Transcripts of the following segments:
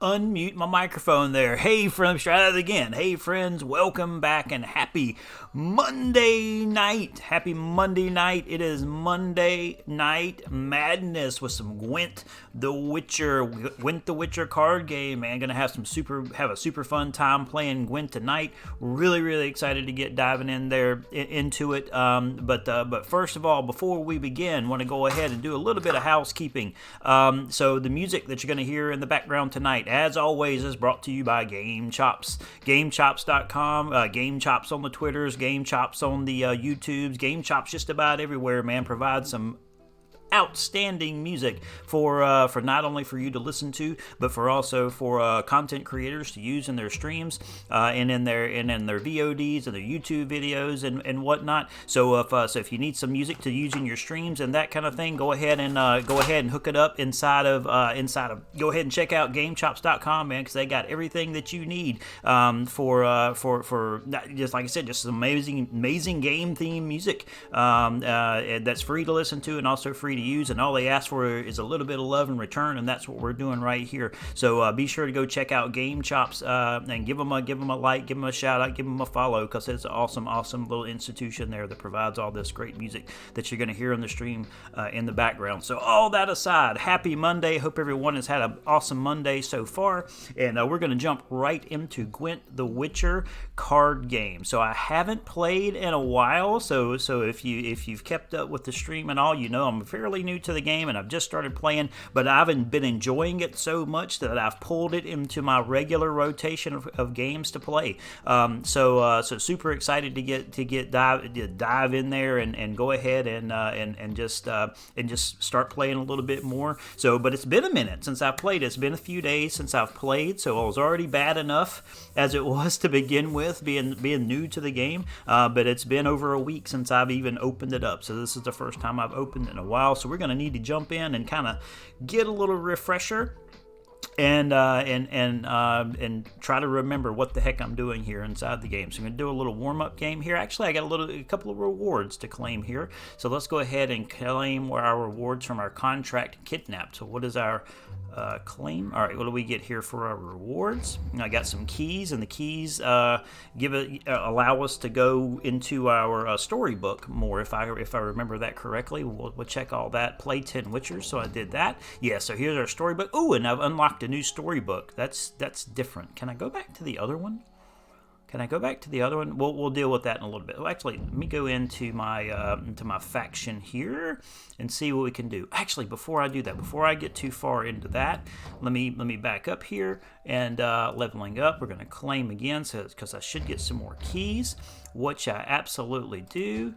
unmute my microphone there. Hey, friends, try that again. Hey, friends, welcome back and happy Monday night. Happy Monday night. It is Monday Night Madness with some Gwent the Witcher card game, man. Gonna have a super fun time playing Gwent tonight. Really excited to get diving in there into it. But first of all, before we begin, want to go ahead and do a little bit of housekeeping. So the music that you're gonna hear in the background tonight, as always, is brought to you by GameChops. GameChops.com, GameChops on the Twitters, GameChops on the YouTubes, GameChops just about everywhere, man. Provides some outstanding music for not only for you to listen to, but for content creators to use in their streams and in their VODs and their YouTube videos and whatnot. So if you need some music to use in your streams and that kind of thing, go ahead and hook it up inside of go ahead and check out GameChops.com, man, because they got everything that you need for just like I said, just some amazing game theme music that's free to listen to and also free to use, and all they ask for is a little bit of love in return, and that's what we're doing right here. So be sure to go check out GameChops and give them a like, give them a shout out, give them a follow, because it's an awesome little institution there that provides all this great music that you're going to hear on the stream in the background. So all that aside, happy Monday. Hope everyone has had an awesome Monday so far, and we're going to jump right into Gwent the Witcher card game. So I haven't played in a while, so if you've kept up with the stream and all, you know I'm fairly new to the game and I've just started playing, but I've been enjoying it so much that I've pulled it into my regular rotation of games to play. So super excited to dive in there and go ahead and just start playing a little bit more. So, but it's been a minute since I've played. It's been a few days since I've played, so I was already bad enough as it was to begin with, being new to the game. But it's been over a week since I've even opened it up. So this is the first time I've opened it in a while. So we're going to need to jump in and kind of get a little refresher and try to remember what the heck I'm doing here inside the game. So I'm going to do a little warm-up game here. Actually, I got a couple of rewards to claim here. So let's go ahead and claim our rewards from our contract kidnapped. So what is our claim? All right, what do we get here for our rewards? I got some keys, and the keys allow us to go into our storybook more. If I remember that correctly, we'll check all that. Play 10 Witchers, so I did that. Yeah, so here's our storybook. Ooh, and I've unlocked a new storybook. That's different. Can I go back to the other one? We'll deal with that in a little bit. Well, actually, let me go into my faction here and see what we can do. Actually, before I do that, before I get too far into that, let me back up here and leveling up. We're going to claim again, so because I should get some more keys, which I absolutely do.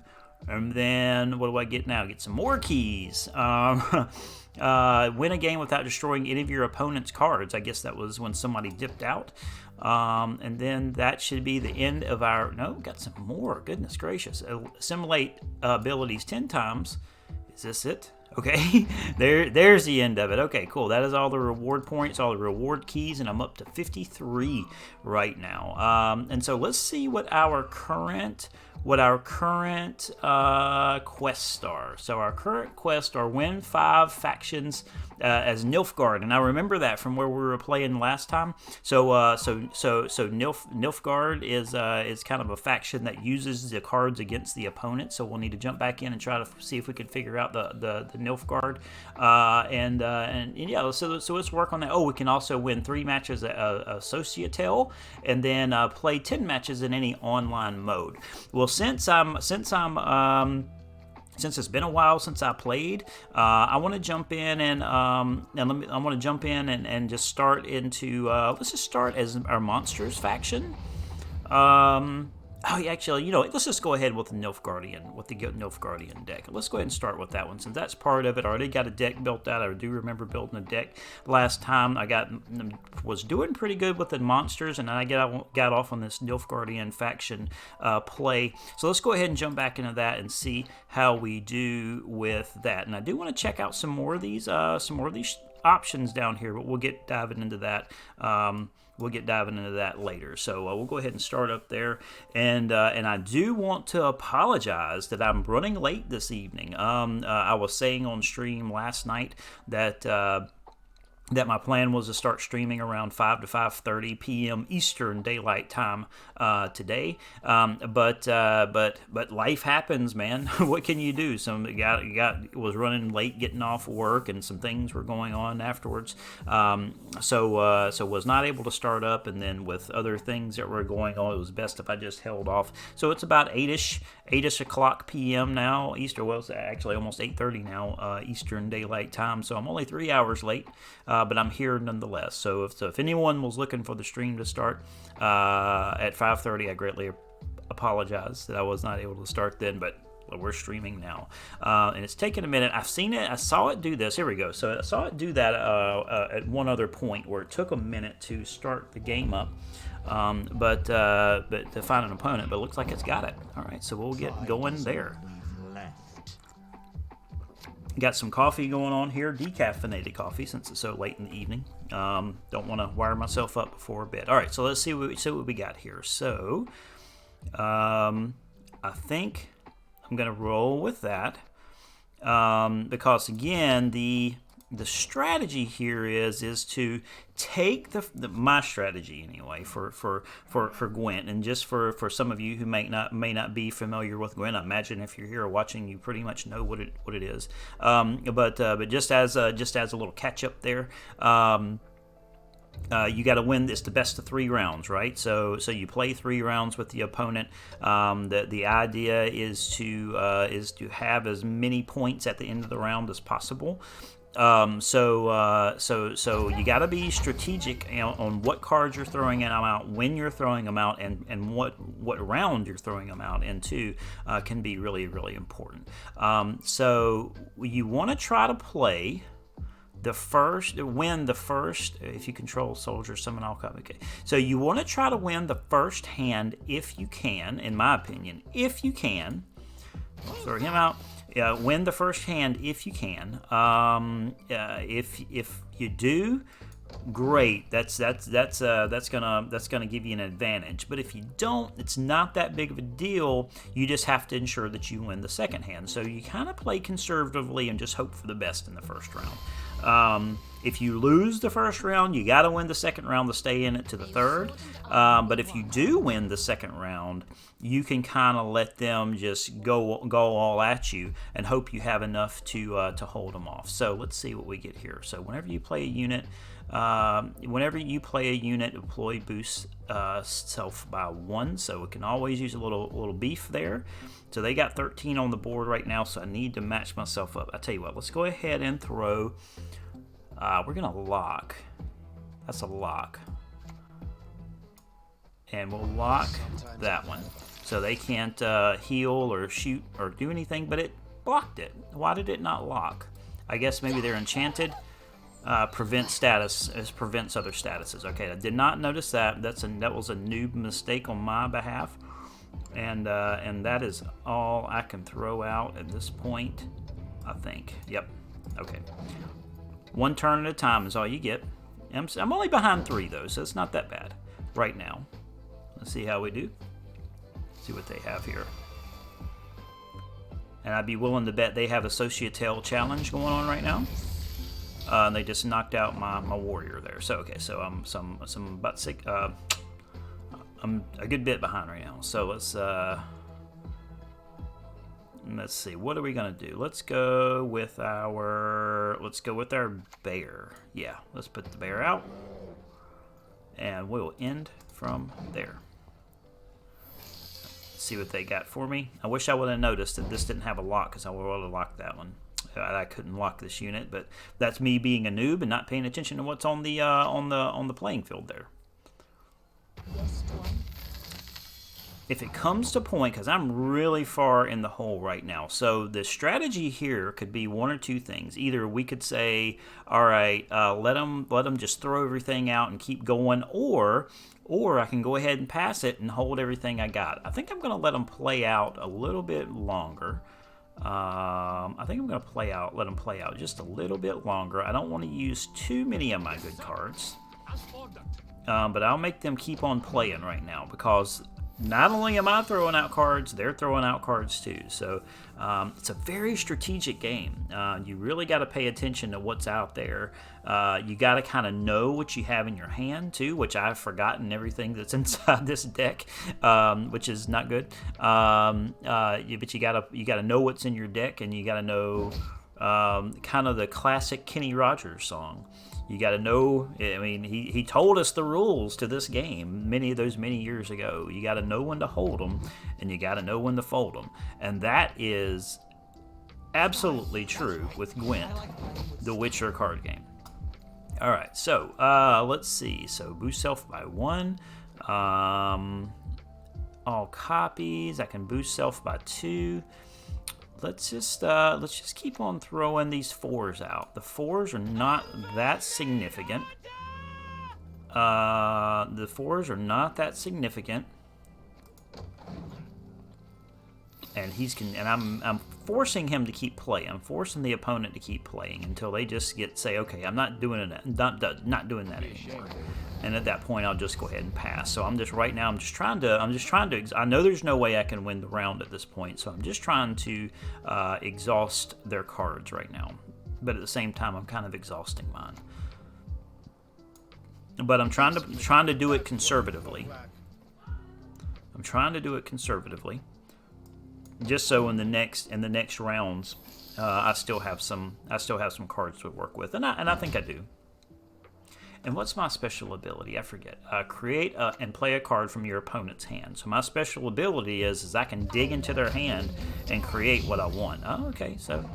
And then what do I get now? Get some more keys. Win a game without destroying any of your opponent's cards. I guess that was when somebody dipped out. And then that should be the end of our... No, got some more. Goodness gracious. Assimilate abilities 10 times. Is this it? Okay, there's the end of it. Okay, cool. That is all the reward points, all the reward keys, and I'm up to 53 right now. And so let's see what our current quests are. So our current quests are win 5 factions as Nilfgaard, and I remember that from where we were playing last time. So Nilfgaard is kind of a faction that uses the cards against the opponent. So we'll need to jump back in and try to see if we can figure out the Nilfgaard. And yeah, so let's work on that. Oh, we can also win 3 matches at Societel, and then play 10 matches in any online mode. Well, since it's been a while since I played, I want to jump in and just start into. Let's just start as our monsters faction. Oh, yeah, actually, let's just go ahead with the Nilfgaardian deck. Let's go ahead and start with that one, since that's part of it. I already got a deck built out. I do remember building a deck last time. Was doing pretty good with the monsters, and then I got off on this Nilfgaardian faction play. So let's go ahead and jump back into that and see how we do with that. And I do want to check out some more of these options down here, but we'll get diving into that. We'll get diving into that later. So we'll go ahead and start up there. And I do want to apologize that I'm running late this evening. I was saying on stream last night that that my plan was to start streaming around 5 to 5:30 p.m. Eastern Daylight Time today. But life happens, man. What can you do? Some was running late, getting off work, and some things were going on afterwards. So was not able to start up, and then with other things that were going on, it was best if I just held off. So it's about 8ish o'clock p.m. now Eastern. Well, it's actually almost 8:30 now Eastern Daylight Time. So I'm only 3 hours late. But I'm here nonetheless. So if anyone was looking for the stream to start at 5:30, I greatly apologize that I was not able to start then, but we're streaming now. And it's taken a minute. I've seen it. I saw it do this. Here we go. So I saw it do that at one other point where it took a minute to start the game up. But to find an opponent, but it looks like it's got it. All right, so we'll get going there. Got some coffee going on here, decaffeinated coffee since it's so late in the evening. Don't want to wire myself up before bed. All right, so let's see what we got here. So I think I'm going to roll with that because, again, the strategy here is to take my strategy anyway for Gwent, and just for some of you who may not be familiar with Gwent. I imagine if you're here watching, you pretty much know what it is. But just as a little catch up there. You got to win. It's the best of 3 rounds, right? So you play 3 rounds with the opponent. The idea is to have as many points at the end of the round as possible. So you got to be strategic, on what cards you're throwing them out, when you're throwing them out, and what round you're throwing them out into can be really, really important. So you want to try to play win the first, if you control soldiers, summon all copy. Okay. So you want to try to win the first hand if you can, in my opinion. If you can, throw him out. Win the first hand if you can. If you do, great. That's gonna give you an advantage. But if you don't, it's not that big of a deal. You just have to ensure that you win the second hand. So you kind of play conservatively and just hope for the best in the first round. If you lose the first round, you got to win the second round to stay in it to the third. But if you do win the second round, you can kind of let them just go all at you and hope you have enough to hold them off. So let's see what we get here. So whenever you play a unit, deploy boosts self by 1. So it can always use a little beef there. So they got 13 on the board right now, so I need to match myself up. I tell you what, let's go ahead and throw. We're gonna lock. That's a lock. And we'll lock that one. So they can't heal or shoot or do anything, but it blocked it. Why did it not lock? I guess maybe they're enchanted. Prevent status prevents other statuses. Okay, I did not notice that. That was a noob mistake on my behalf. And that is all I can throw out at this point, I think. Yep. Okay. 1 turn at a time is all you get. I'm only behind 3 though, so it's not that bad right now. Let's see how we do. See what they have here. And I'd be willing to bet they have a Societal challenge going on right now. And they just knocked out my warrior there. So okay, so I'm about 6. I'm a good bit behind right now. So let's see. What are we gonna do? Let's go with our bear. Yeah, let's put the bear out, and we'll end from there. See what they got for me. I wish I would have noticed that this didn't have a lock, because I would have locked that one. I couldn't lock this unit, but that's me being a noob and not paying attention to what's on the playing field there. If it comes to point, because I'm really far in the hole right now, so the strategy here could be one or two things. Either we could say, all right, let them just throw everything out and keep going, or I can go ahead and pass it and hold everything I got. I think I'm going to let them play out a little bit longer. I think I'm going to let them play out just a little bit longer. I don't want to use too many of my good cards, but I'll make them keep on playing right now, because not only am I throwing out cards, they're throwing out cards too. So it's a very strategic game. You really got to pay attention to what's out there. You got to kind of know what you have in your hand too, which I've forgotten everything that's inside this deck, which is not good. But you gotta know what's in your deck, and you gotta know kind of the classic Kenny Rogers song. You got to know. I mean, he told us the rules to this game many years ago. You got to know when to hold them, and you got to know when to fold them, and that is absolutely true with Gwent, the Witcher card game. All right, so let's see. So boost self by 1. All copies. I can boost self by 2. Let's just keep on throwing these 4s out. The 4s are not that significant. The 4s are not that significant. And I'm forcing him to keep playing. I'm forcing the opponent to keep playing until they just say, okay, I'm not doing it, not doing that anymore. And at that point, I'll just go ahead and pass. So I'm just trying to. I know there's no way I can win the round at this point, so I'm just trying to exhaust their cards right now. But at the same time, I'm kind of exhausting mine. But I'm trying to do it conservatively. Just so in the next rounds, I still have some cards to work with, and I think I do. And what's my special ability? I forget. Create and play a card from your opponent's hand. So my special ability is I can dig into their hand and create what I want. Oh, okay. So,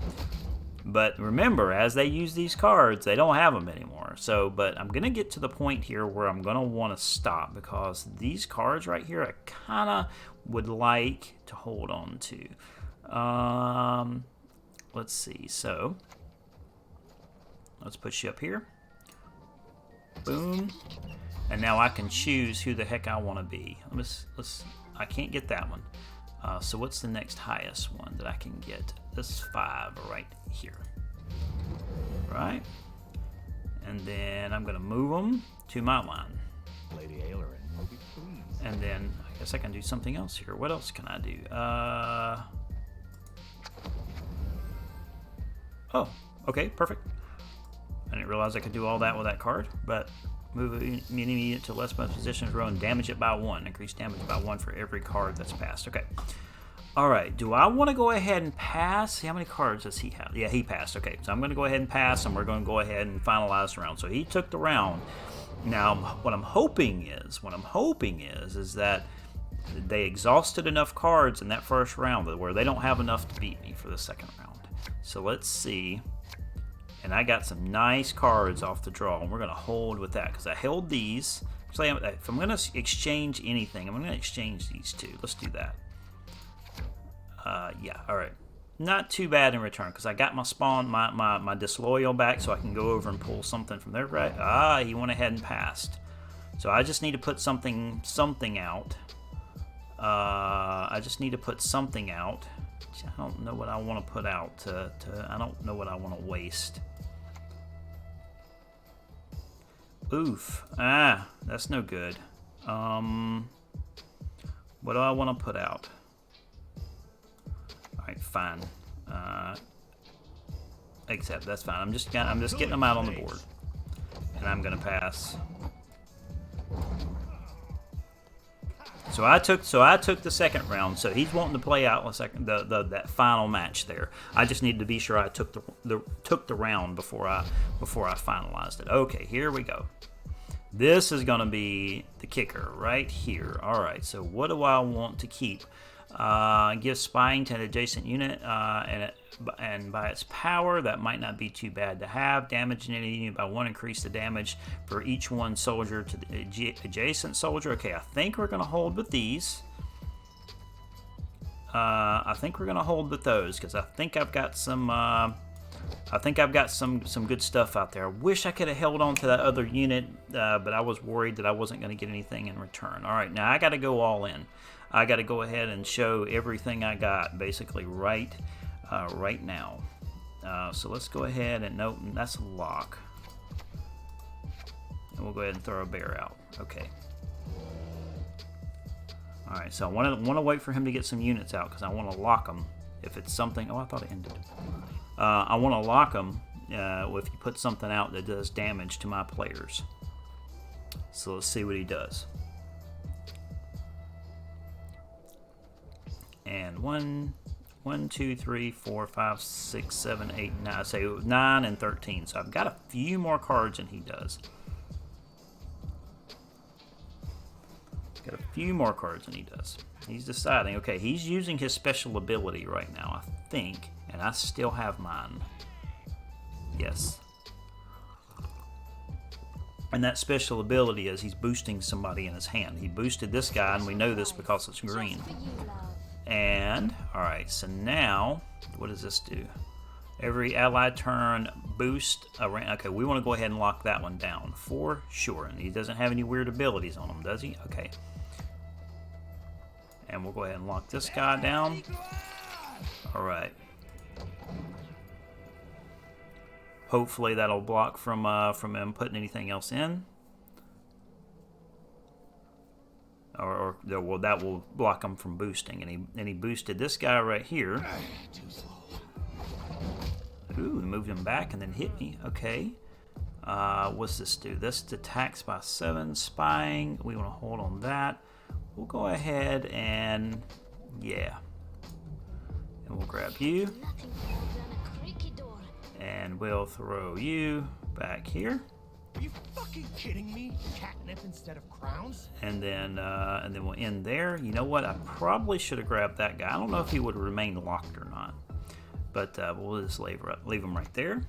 but remember, as they use these cards, they don't have them anymore. So, but I'm gonna get to the point here where I'm gonna want to stop because these cards right here, I kind of would like to hold on to. Let's see. So, let's put you up here. Boom. And now I can choose who the heck I want to be. I can't get that one. So what's the next highest one that I can get? This 5 right here. Right? And then I'm going to move them to my line. And then I guess I can do something else here. What else can I do? Oh, okay, perfect. I didn't realize I could do all that with that card, but move an enemy unit to less position of row and damage it by 1. Increase damage by 1 for every card that's passed. Okay. All right. Do I want to go ahead and pass? See, how many cards does he have? Yeah, he passed. Okay. So I'm going to go ahead and pass, and we're going to go ahead and finalize the round. So he took the round. Now, what I'm hoping is that they exhausted enough cards in that first round where they don't have enough to beat me for the second round. So let's see. And I got some nice cards off the draw, and we're going to hold with that because I held these. Actually, if I'm going to exchange anything, I'm going to exchange these two. Let's do that. Yeah, all right. Not too bad in return because I got my spawn, my disloyal back, so I can go over and pull something from there. Right? He went ahead and passed. So I just need to put something out. I just need to put something out. I don't know what I want to put out. I don't know what I want to waste. Oof. That's no good. What do I want to put out? Alright, fine. Except that's fine. I'm just getting them out on the board. And I'm gonna pass. So I took the second round. So he's wanting to play out that final match there. I just needed to be sure I took the round before I finalized it. Okay, here we go. This is gonna be the kicker right here. All right. So what do I want to keep? Give spying to an adjacent unit, and by its power, that might not be too bad to have. Damage an enemy unit by 1, increase the damage for each one soldier to the adjacent soldier. Okay, I think we're going to hold with these. I think we're going to hold with those because I think I've got some. Some good stuff out there. I wish I could have held on to that other unit, but I was worried that I wasn't going to get anything in return. All right, now I got to go all in. I got to go ahead and show everything I got basically right now. So let's go ahead and nope, that's a lock. And we'll go ahead and throw a bear out. Okay. Alright, so I want to wait for him to get some units out because I want to lock him. If it's something... Oh, I thought it ended. I want to lock him if you put something out that does damage to my players. So let's see what he does. And 1, 2, 3, 4, 5, 6, 7, 8, 9. I say 9 and 13. So I've got a few more cards than he does. Got a few more cards than he does. He's deciding, okay, he's using his special ability right now, I think, and I still have mine. Yes. And that special ability is he's boosting somebody in his hand. He boosted this guy, and we know this because it's green. And, alright, so now, what does this do? Every allied turn boost around. Okay, we want to go ahead and lock that one down for sure. And he doesn't have any weird abilities on him, does he? Okay. And we'll go ahead and lock this guy down. Alright. Hopefully that'll block from him putting anything else in. Or well, that will block him from boosting. And he boosted this guy right here. Ooh, he moved him back and then hit me. Okay. What's this do? This attacks by 7, spying. We want to hold on that. We'll go ahead and, yeah. And we'll grab you. And we'll throw you back here. Are you fucking kidding me? Catnip instead of crowns? And then we'll end there. You know what? I probably should have grabbed that guy. I don't know if he would have remained locked or not. But we'll just leave him right there.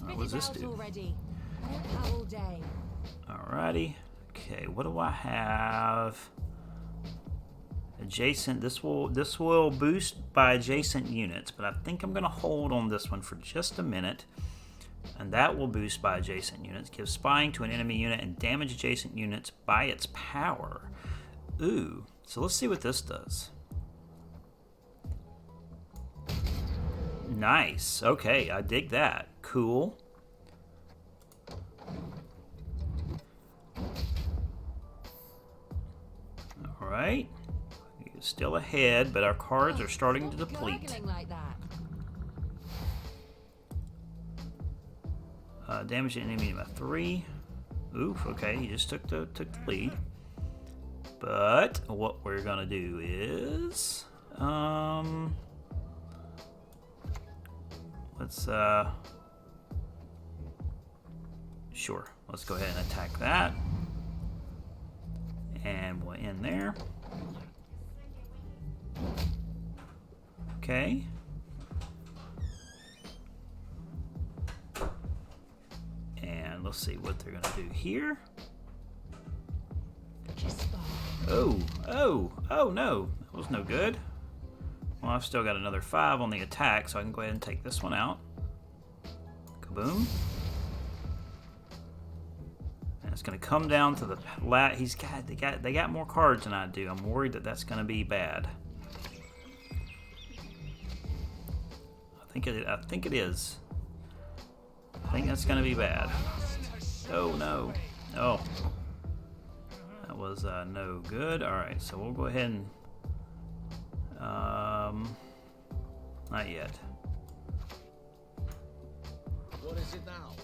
What does this do? Alrighty. Okay, what do I have? Adjacent. This will boost by adjacent units, but I think I'm going to hold on this one for just a minute. And that will boost by adjacent units. Give spying to an enemy unit and damage adjacent units by its power. Ooh. So let's see what this does. Nice. Okay, I dig that. Cool. Alright. Still ahead, but our cards are starting to deplete. Damage the enemy by 3. Oof, okay, he just took the lead. But what we're gonna do is let's sure, let's go ahead and attack that. And we'll end there. Okay. And let's see what they're going to do here. Oh no. That was no good. Well, I've still got another 5 on the attack, so I can go ahead and take this one out. Kaboom. And it's going to come down to the they got more cards than I do. I'm worried that that's going to be bad. I think it is. I think that's going to be bad. Oh no. Oh. That was no good. Alright, so we'll go ahead and not yet. What is it now?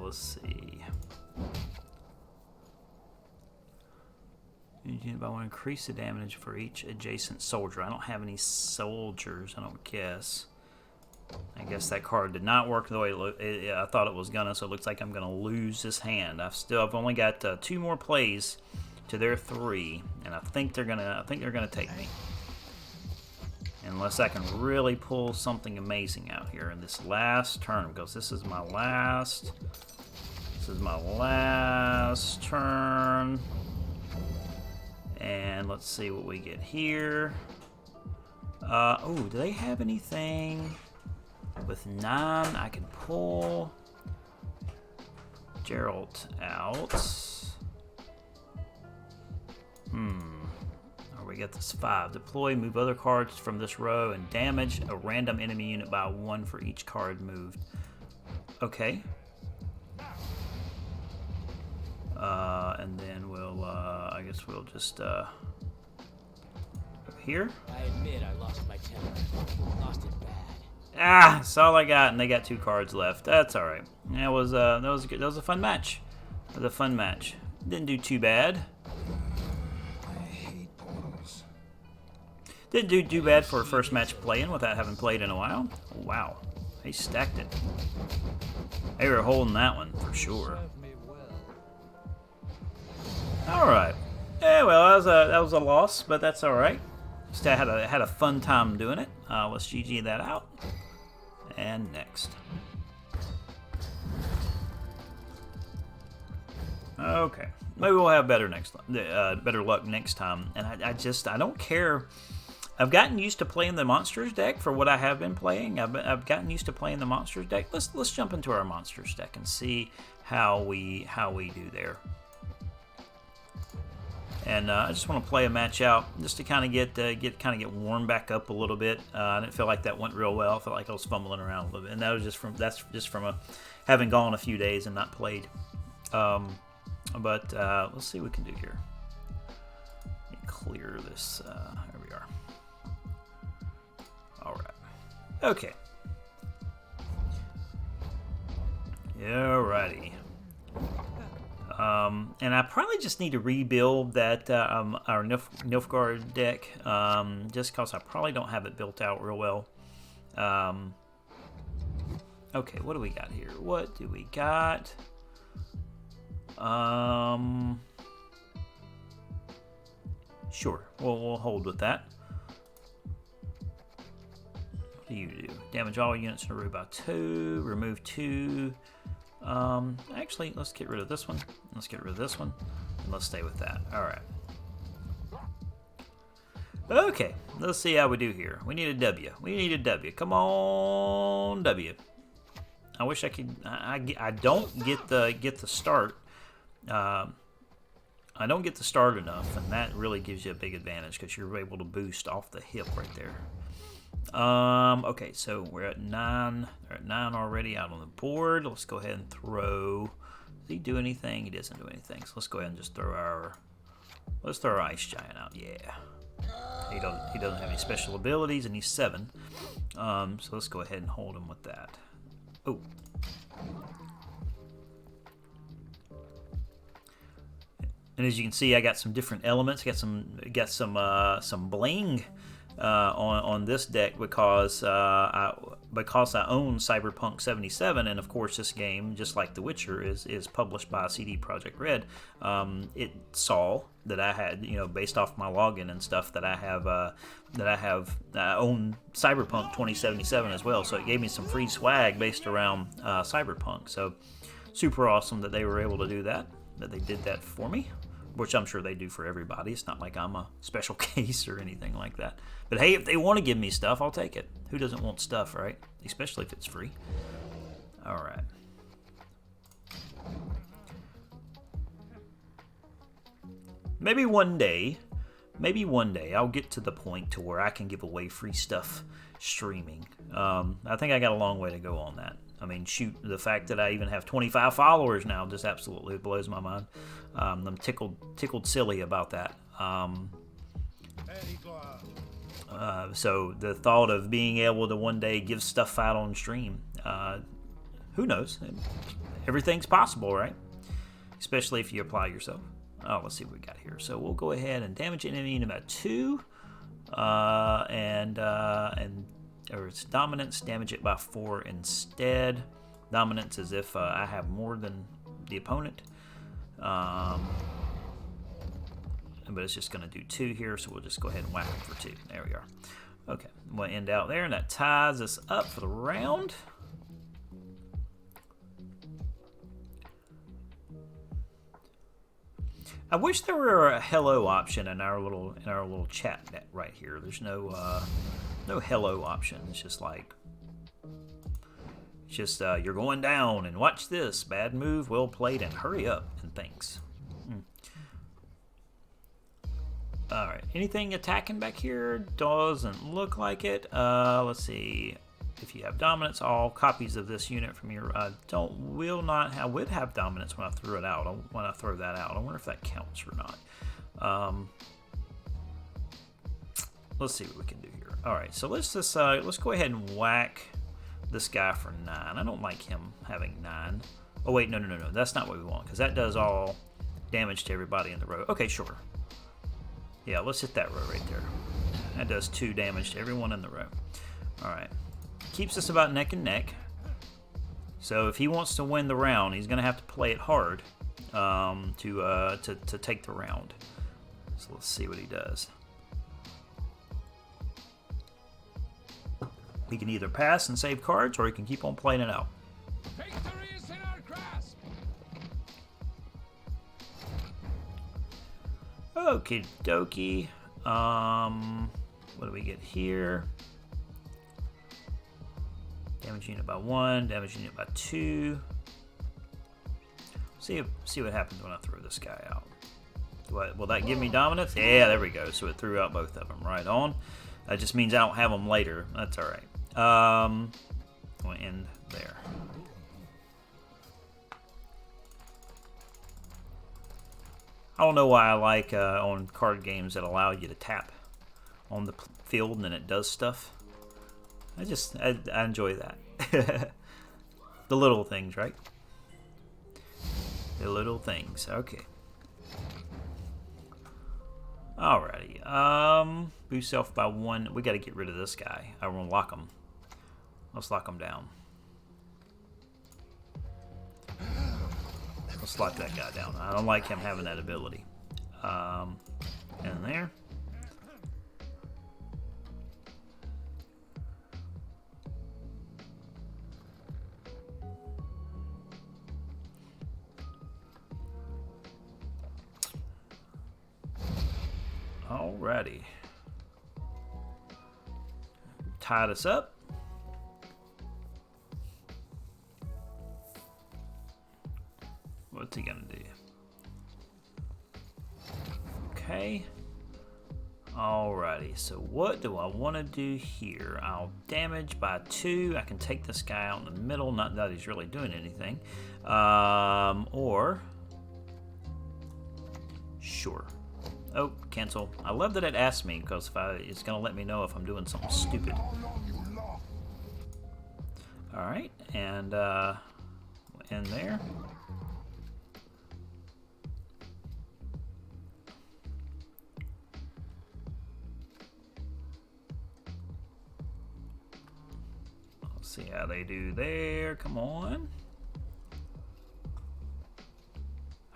Let's see. But I want to increase the damage for each adjacent soldier. I don't have any soldiers, I don't guess. I guess that card did not work the way I thought it was gonna, so it looks like I'm gonna lose this hand. I've only got 2 more plays to their 3, and I think they're gonna take me. Unless I can really pull something amazing out here in this last turn, because this is my last turn. And let's see what we get here. Oh, do they have anything with 9? I can pull Geralt out. Or we get this 5. Deploy, move other cards from this row, and damage a random enemy unit by 1 for each card moved. Okay. And then we'll guess we'll just go here. I admit I lost my temper. Lost it bad. Ah, that's all I got, and they got 2 cards left. That's all right. That was good. That was a fun match. It was a fun match. Didn't do too bad. I hate portals. Didn't do too bad for a first match playing without having played in a while. Wow, they stacked it. They were holding that one for sure. All right. Yeah, well, that was a loss, but that's all right. Just had a fun time doing it. Let's GG that out. And next. Okay, maybe we'll have better luck next time. And I don't care. I've gotten used to playing the monsters deck for what I have been playing. I've gotten used to playing the monsters deck. Let's jump into our monsters deck and see how we do there. And I just want to play a match out just to kind of get warmed back up a little bit. I didn't feel like that went real well. I felt like I was fumbling around a little bit, and that's just from having gone a few days and not played. But let's see what we can do here. Let me clear this. There we are. All right. Okay. Alrighty. And I probably just need to rebuild that our Nilfgaard deck, just because I probably don't have it built out real well. Okay, what do we got here? What do we got? Sure, we'll hold with that. What do you do? Damage all units in a row by 2. Remove 2. Actually, let's get rid of this one. Let's get rid of this one. And let's stay with that. Alright. Okay, let's see how we do here. We need a W. We need a W. Come on, W. I wish I could. I don't get the start. I don't get the start enough, and that really gives you a big advantage because you're able to boost off the hip right there. Okay, so we're at 9. They're at 9 already out on the board. Let's go ahead and throw. Does he do anything? He doesn't do anything. So let's go ahead and just throw our. Let's throw our Ice Giant out. Yeah. He doesn't have any special abilities, and he's 7. So let's go ahead and hold him with that. Oh. And as you can see, I got some different elements. Got some bling on this deck because I own Cyberpunk 77, and of course this game, just like The Witcher, is published by CD Projekt Red. It saw that I had, based off my login and stuff, that I own Cyberpunk 2077 as well. So it gave me some free swag based around Cyberpunk. So super awesome that they were able to do that. That they did that for me. Which I'm sure they do for everybody. It's not like I'm a special case or anything like that. But hey, if they want to give me stuff, I'll take it. Who doesn't want stuff, right? Especially if it's free. All right. Maybe one day I'll get to the point to where I can give away free stuff streaming. I think I got a long way to go on that. I mean, shoot, the fact that I even have 25 followers now just absolutely blows my mind. I'm tickled silly about that. So the thought of being able to one day give stuff out on stream, who knows? Everything's possible, right? Especially if you apply yourself. Oh, let's see what we got here. So we'll go ahead and damage an enemy in about 2, or its dominance, damage it by 4 instead. Dominance is if I have more than the opponent. But it's just going to do 2 here, so we'll just go ahead and whack it for 2. There we are. Okay, we'll end out there, and that ties us up for the round. I wish there were a hello option in our little chat net right here. There's no hello option. It's just like, you're going down and watch this. Bad move, well played, and hurry up and thanks. All right, anything attacking back here? Doesn't look like it. Let's see. If you have dominance, all copies of this unit from your I would have dominance when I throw it out. When I throw that out, I wonder if that counts or not. Let's see what we can do here. All right, so let's just let's go ahead and whack this guy for 9. I don't like him having 9. Oh wait, no. That's not what we want because that does all damage to everybody in the row. Okay, sure. Yeah, let's hit that row right there. That does 2 damage to everyone in the row. All right, keeps us about neck and neck. So if he wants to win the round, he's gonna have to play it hard to take the round. So let's see what he does. He can either pass and save cards, or he can keep on playing it out. Victory is in our grasp. Okie dokie. What do we get here? Damage unit by 1, damage unit by 2. See what happens when I throw this guy out. Will that give me dominance? Yeah, there we go. So it threw out both of them. Right on. That just means I don't have them later. That's all right. We'll end there. I don't know why I like on card games that allow you to tap on the field and then it does stuff. I enjoy that. The little things, right? The little things. Okay. Alrighty. Boost self by 1. We got to get rid of this guy. I want to lock him. Let's lock him down. Let's lock that guy down. I don't like him having that ability. And there. Alrighty. Tie this up. What's he gonna do? Okay. Alrighty, so what do I want to do here? I'll damage by 2. I can take this guy out in the middle, not that he's really doing anything. Or... Sure. Oh, cancel. I love that it asks me, because it's going to let me know if I'm doing something stupid. Alright, and in there. Let's see how they do there. Come on.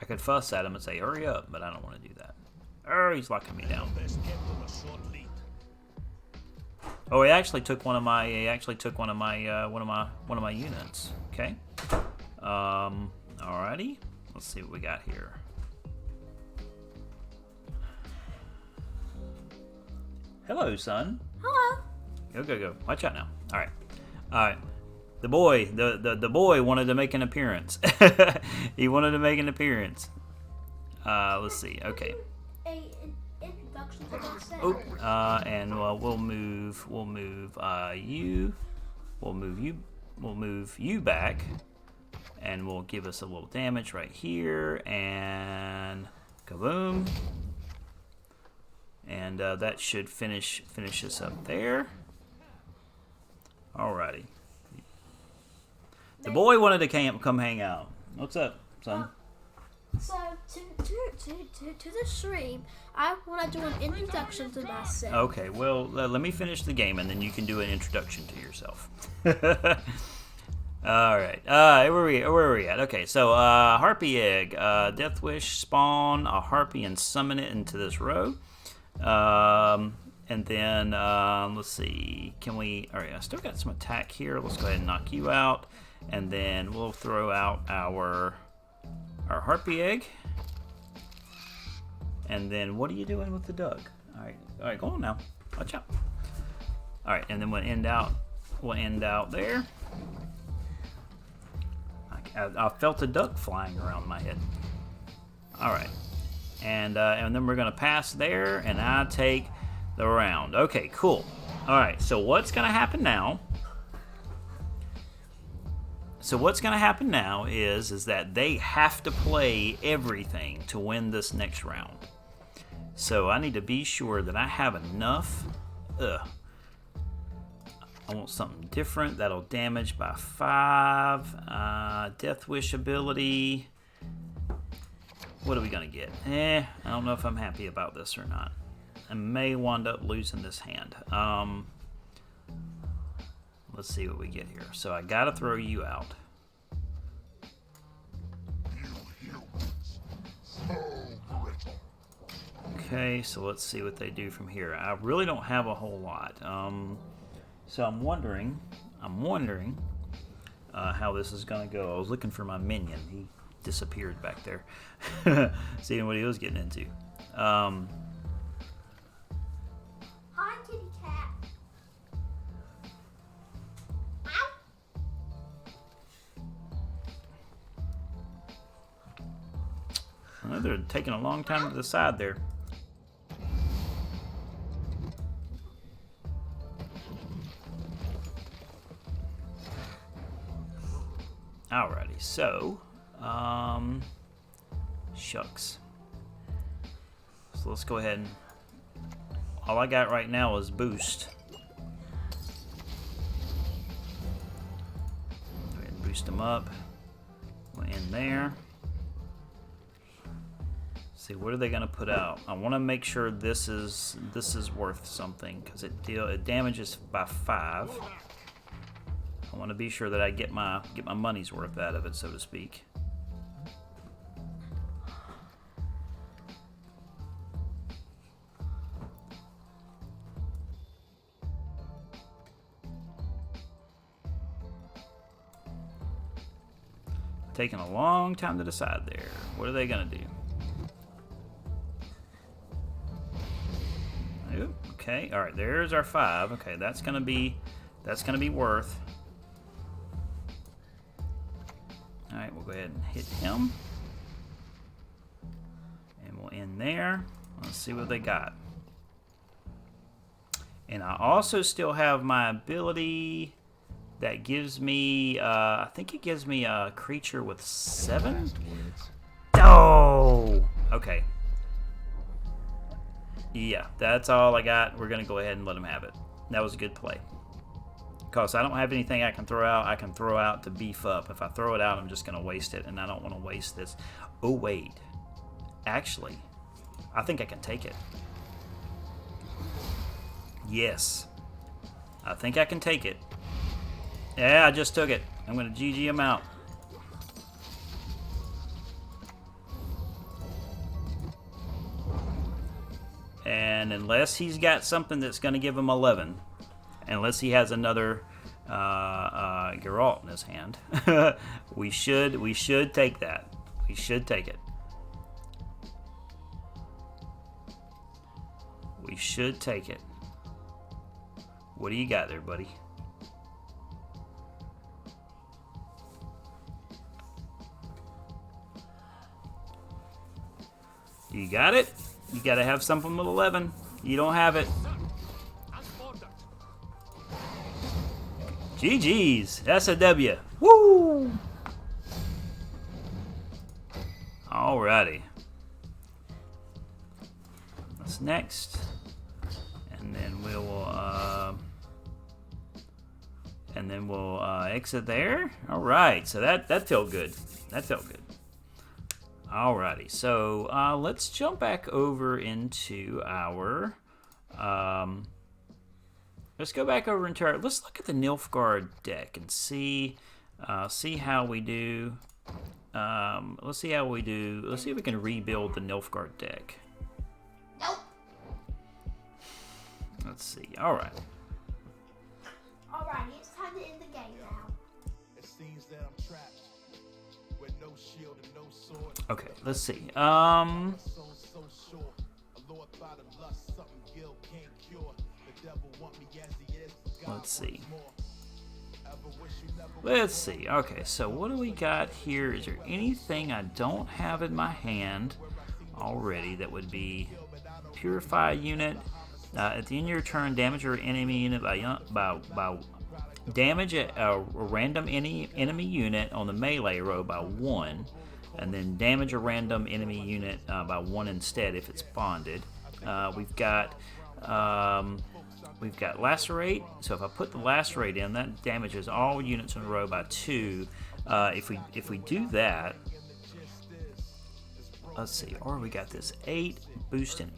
I could fuss at him and say, hurry up, but I don't want to do that. Oh, he's locking me down. Oh, he actually took one of my. One of my units. Okay. Alrighty. Let's see what we got here. Hello, son. Hello. Go. Watch out now. All right. The boy wanted to make an appearance. He wanted to make an appearance. Let's see. Okay. Oh, and we'll move you back, and we'll give us a little damage right here, and kaboom, and that should finish us up there. Alrighty. The boy wanted to come hang out. What's up, son? So to the stream, I want to do an introduction to myself. Okay, well, let me finish the game, and then you can do an introduction to yourself. All right. Where are we at? Okay, so Harpy Egg, Death Wish, spawn a Harpy and summon it into this row. And then let's see. Can we? All right, I still got some attack here. Let's go ahead and knock you out, and then we'll throw out our Harpy Egg. And then what are you doing with the Doug? All right, go on now. Watch out. All right, and then we'll end out there. I felt a duck flying around my head. All right, and then we're gonna pass there, and I take the round. Okay, cool. All right, so what's gonna happen now? Is that they have to play everything to win this next round. So I need to be sure that I have enough. Ugh. I want something different. That'll damage by 5. Death Wish ability. What are we going to get? I don't know if I'm happy about this or not. I may wind up losing this hand. Let's see what we get here. So I got to throw you out. Okay, so let's see what they do from here. I really don't have a whole lot. So I'm wondering how this is going to go. I was looking for my minion. He disappeared back there, seeing what he was getting into. Hi, kitty cat. Ow. Well, they're taking a long time to decide there. Alrighty, so, shucks. So let's go ahead and, all I got right now is boost. Go ahead and boost them up. Go in there. See, what are they gonna put out? I want to make sure this is worth something because it damages by 5. I want to be sure that I get my money's worth out of it, so to speak. Taking a long time to decide there. What are they gonna do? Ooh, okay, all right. There's our 5. Okay, that's gonna be worth. All right, we'll go ahead and hit him. And we'll end there. Let's see what they got. And I also still have my ability that gives me, I think it gives me a creature with 7. Oh! Okay. Yeah, that's all I got. We're going to go ahead and let him have it. That was a good play. Because I don't have anything I can throw out. I can throw out to beef up. If I throw it out, I'm just going to waste it, and I don't want to waste this. Oh, wait. Actually, I think I can take it. Yes. I think I can take it. Yeah, I just took it. I'm going to GG him out. And unless he's got something that's going to give him 11, unless he has another Geralt in his hand, we should take that. We should take it. We should take it. What do you got there, buddy? You got it? You got to have something with 11. You don't have it. GG's. That's a W. Woo! Alrighty. What's next? And then we'll exit there. All right. So that felt good. That felt good. Alrighty. So let's jump back over into our. Let's go back over into our. Let's look at the Nilfgaard deck and see how we do. Let's see how we do. Let's see if we can rebuild the Nilfgaard deck. Nope. Let's see. All right. Alright, it's time to end the game now. It seems that I'm trapped with no shield and no sword. Okay. Let's see. Soul so sure. A Lord by the lust, something guilt can't cure. The devil want me as he is. God Let's see. wants more. Ever wish you never Let's see. Okay. So what do we got here? Is there anything I don't have in my hand already that would be purify unit? At the end of your turn, damage your enemy unit by damage a random enemy unit on the melee row by 1, and then damage a random enemy unit by 1 instead if it's bonded. We've got lacerate. So if I put the lacerate in, that damages all units in a row by 2. If we do that, let's see. Or we got this 8 boosting.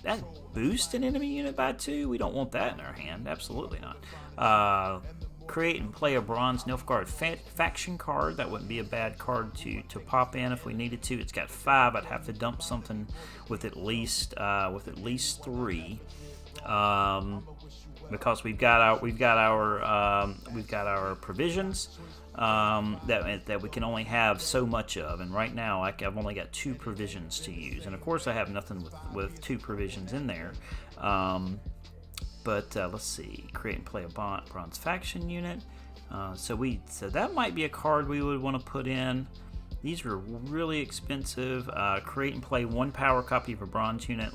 That boost an enemy unit by 2? We don't want that in our hand. Absolutely not. Create and play a bronze Nilfgaard faction card. That wouldn't be a bad card to pop in if we needed to. It's got 5. I'd have to dump something with at least 3, because we've got our provisions that we can only have so much of, and right now I've only got 2 provisions to use, and of course I have nothing with 2 provisions in there. But let's see, create and play a bronze faction unit. So that might be a card we would want to put in. These are really expensive. Create and play 1 power copy of a bronze unit.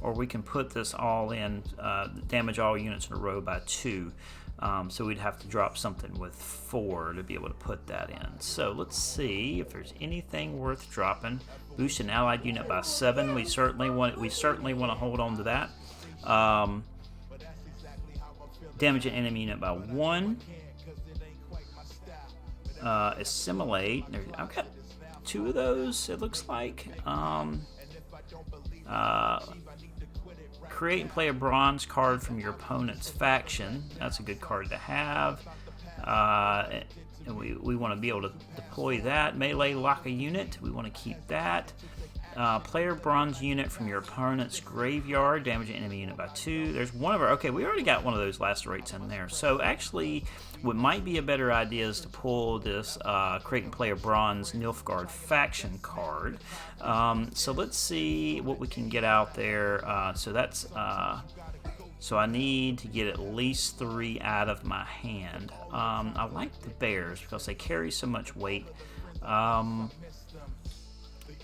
Or we can put this all in, damage all units in a row by 2. So we'd have to drop something with 4 to be able to put that in. So let's see if there's anything worth dropping. Boost an allied unit by 7. We certainly want to hold on to that. Damage an enemy unit by 1. Assimilate. I've got 2 of those, it looks like. Create and play a bronze card from your opponent's faction. That's a good card to have. And we want to be able to deploy that. Melee lock a unit. We want to keep that. Player bronze unit from your opponent's graveyard. Damage an enemy unit by 2. There's one of our... Okay, we already got one of those lacerates in there. So actually, what might be a better idea is to pull this create and play a bronze Nilfgaard faction card. So let's see what we can get out there. So that's... So I need to get at least 3 out of my hand. I like the bears because they carry so much weight.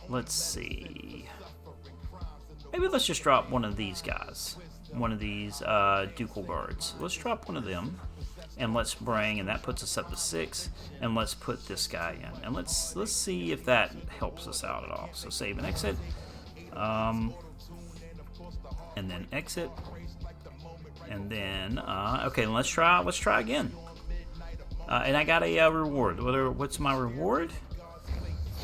Let's see. Maybe let's just drop one of these guys. One of these ducal guards. Let's drop one of them. And let's bring, and that puts us up to 6. And let's put this guy in. And let's see if that helps us out at all. So save and exit. And then exit. And then, okay, let's try again. And I got a reward. What's my reward?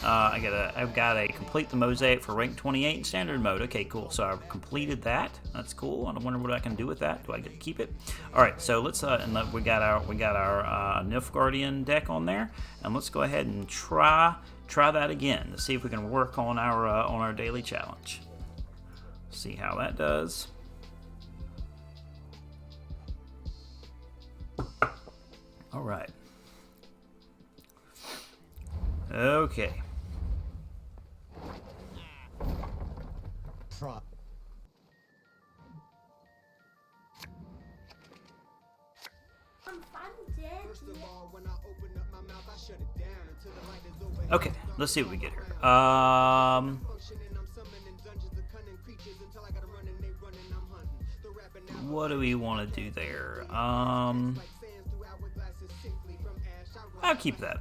I've got a complete the mosaic for rank 28 in standard mode. Okay, cool. So I've completed that. That's cool. I wonder what I can do with that. Do I get to keep it? All right. So let's we got our Nilfgaardian deck on there, and let's go ahead and try that again to see if we can work on our daily challenge. See how that does. All right. Okay. Okay, let's see what we get here. What do we want to do there? I'll keep that.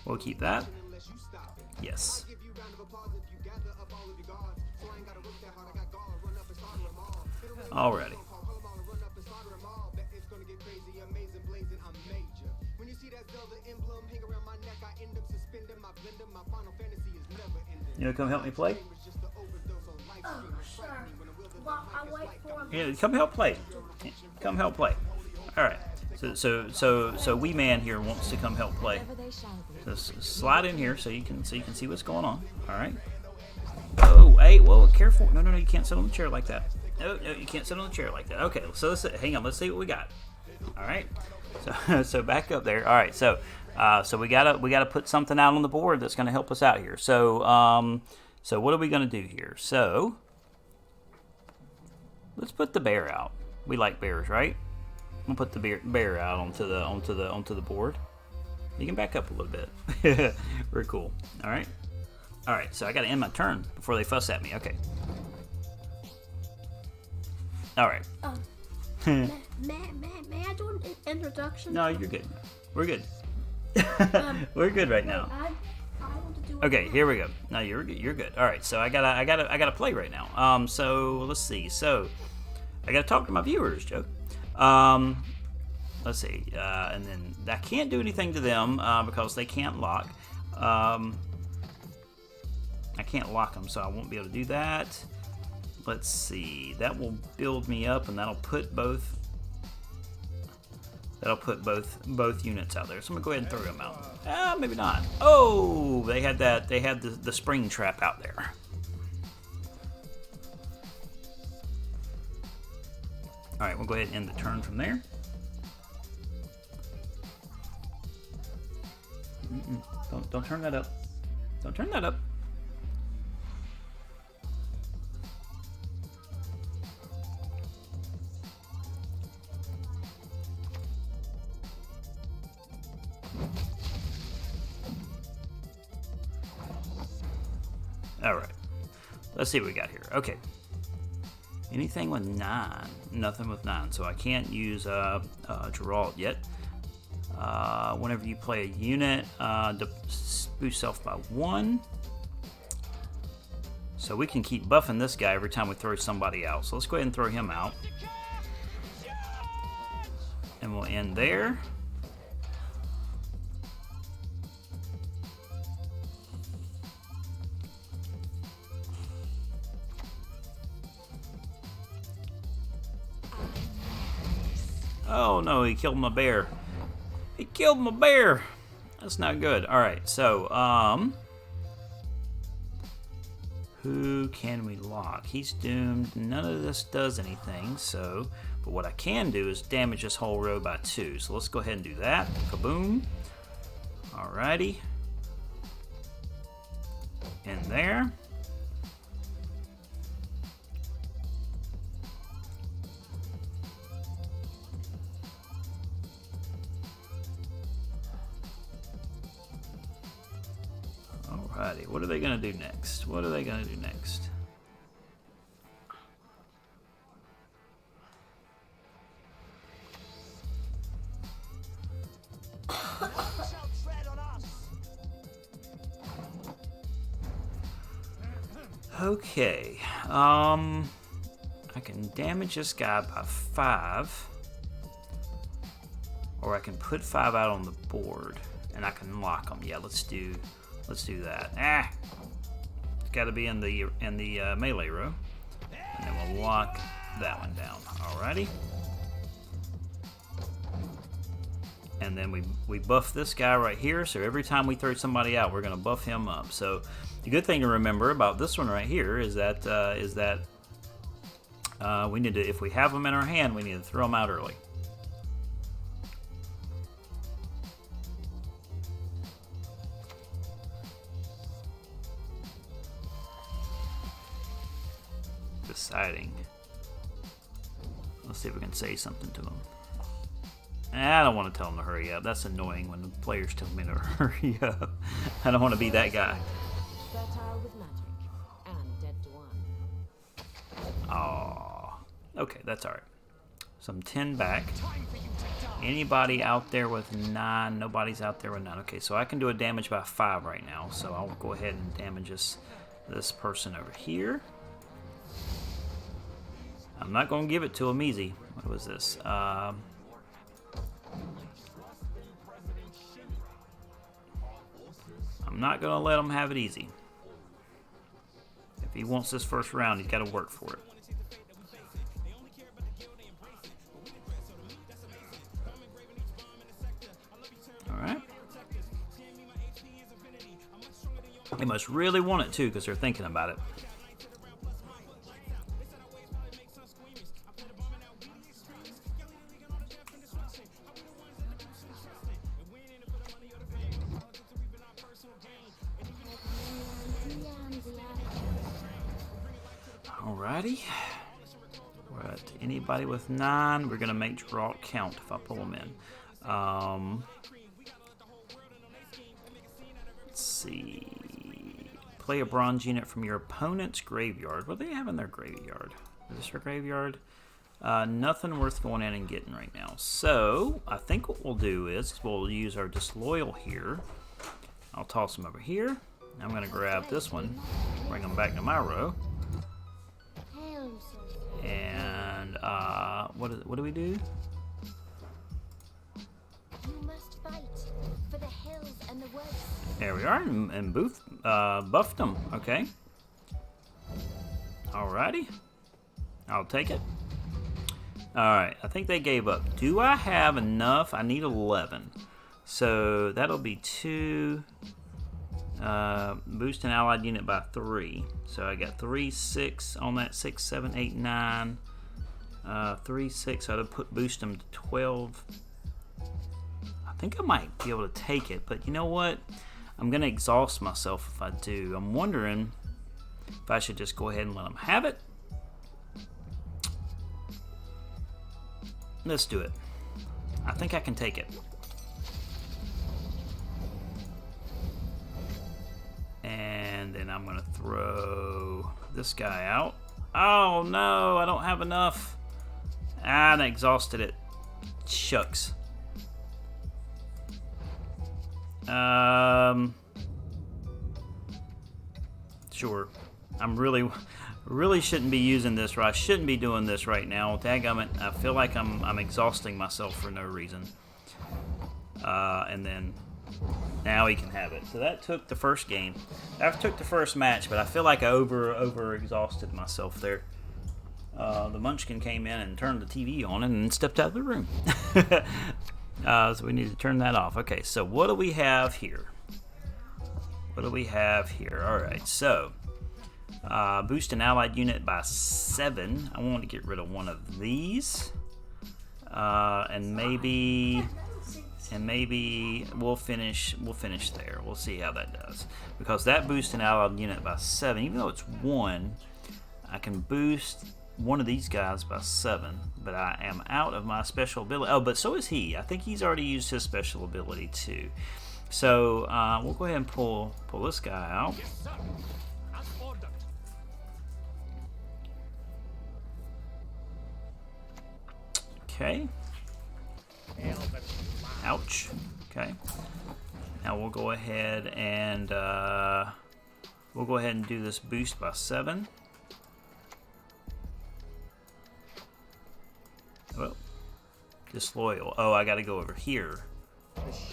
We'll keep that. Yes. Alrighty. You know, come help me play? Oh, sure. Well, I'll wait for him. Yeah, come help play. Come help play. Alright. So Wee Man here wants to come help play. So slide in here so you can see what's going on. All right. Oh, hey, whoa, careful! No, you can't sit on the chair like that. No, you can't sit on the chair like that. Okay, so hang on. Let's see what we got. All right. So back up there. All right. So we gotta put something out on the board that's gonna help us out here. So what are we gonna do here? So let's put the bear out. We like bears, right? I'm gonna put the bear out onto the board. You can back up a little bit. Very cool. All right. So I gotta end my turn before they fuss at me. Okay. All right. May I do an introduction? No, you're good. We're good. We're good right now. I want to do Okay, here we go. No, you're good. All right, so I gotta play right now. So let's see. So I gotta talk to my viewers, Joe. Let's see. And then I can't do anything to them because they can't lock. I can't lock them, so I won't be able to do that. Let's see. That will build me up, and that'll put both. That'll put both units out there. So I'm gonna go ahead and throw them out. Maybe not. Oh, they had that. They had the spring trap out there. All right, we'll go ahead and end the turn from there. Don't turn that up. Don't turn that up. All right, let's see what we got here. Okay, anything with 9? Nothing with 9, so I can't use Geralt yet. Whenever you play a unit, boost self by 1. So we can keep buffing this guy every time we throw somebody out. So let's go ahead and throw him out, and we'll end there. Oh no, he killed my bear. He killed my bear. That's not good. All right, so who can we lock? He's doomed. None of this does anything. So, but what I can do is damage this whole row by 2. So let's go ahead and do that. Kaboom. Alrighty. In there. Alrighty, what are they going to do next? What are they going to do next? Okay, I can damage this guy by 5, or I can put 5 out on the board, and I can lock them. Yeah, let's do that. It's got to be in the melee row, and then we'll lock that one down. Alrighty, and then we buff this guy right here. So every time we throw somebody out, we're gonna buff him up. So the good thing to remember about this one right here is that we need to, if we have them in our hand, we need to throw them out early. Deciding. Let's see if we can say something to them. I don't want to tell them to hurry up. That's annoying when the players tell me to hurry up. I don't want to be that guy. Fertile with magic and dead to one. Aww. Okay, that's alright. So I'm 10 back. Anybody out there with 9? Nobody's out there with 9. Okay, so I can do a damage by 5 right now. So I'll go ahead and damage this person over here. I'm not going to give it to him easy. What was this? I'm not going to let him have it easy. If he wants this first round, he's got to work for it. Alright. They must really want it too, because they're thinking about it. Alrighty. We're at anybody with 9. We're going to make Geralt count if I pull them in. Let's see. Play a bronze unit from your opponent's graveyard. What do they have in their graveyard? Is this their graveyard? Nothing worth going in and getting right now. So, I think what we'll do is we'll use our Disloyal here. I'll toss them over here. I'm gonna grab this one, bring him back to my row, and what do we do? You must fight for the hills and the woods. There we are, and buffed them. Okay. Alrighty, I'll take it. Alright, I think they gave up. Do I have enough? I need 11. So that'll be 2. Boost an allied unit by 3. So I got 3, 6 on that. 6, 7, 8, 9. 3, 6. So I'd boost them to 12. I think I might be able to take it, but you know what? I'm going to exhaust myself if I do. I'm wondering if I should just go ahead and let them have it. Let's do it. I think I can take it. And then I'm gonna throw this guy out. Oh no, I don't have enough. Ah, I exhausted it. Shucks. Sure. I'm really shouldn't be using this, or I shouldn't be doing this right now. Dadgummit, I feel like I'm exhausting myself for no reason. And then now he can have it. So that took the first game. That took the first match, but I feel like I over exhausted myself there. The Munchkin came in and turned the TV on and stepped out of the room. So we need to turn that off. Okay, so what do we have here? What do we have here? Alright, so boost an allied unit by 7. I want to get rid of one of these. And maybe we'll finish there. We'll see how that does. Because that boosts an allied unit by 7. Even though it's 1, I can boost one of these guys by 7. But I am out of my special ability. Oh, but so is he. I think he's already used his special ability too. So we'll go ahead and pull this guy out. Okay. Ouch. Okay. Now we'll go ahead and do this boost by 7. Oh, disloyal. Oh, I got to go over here.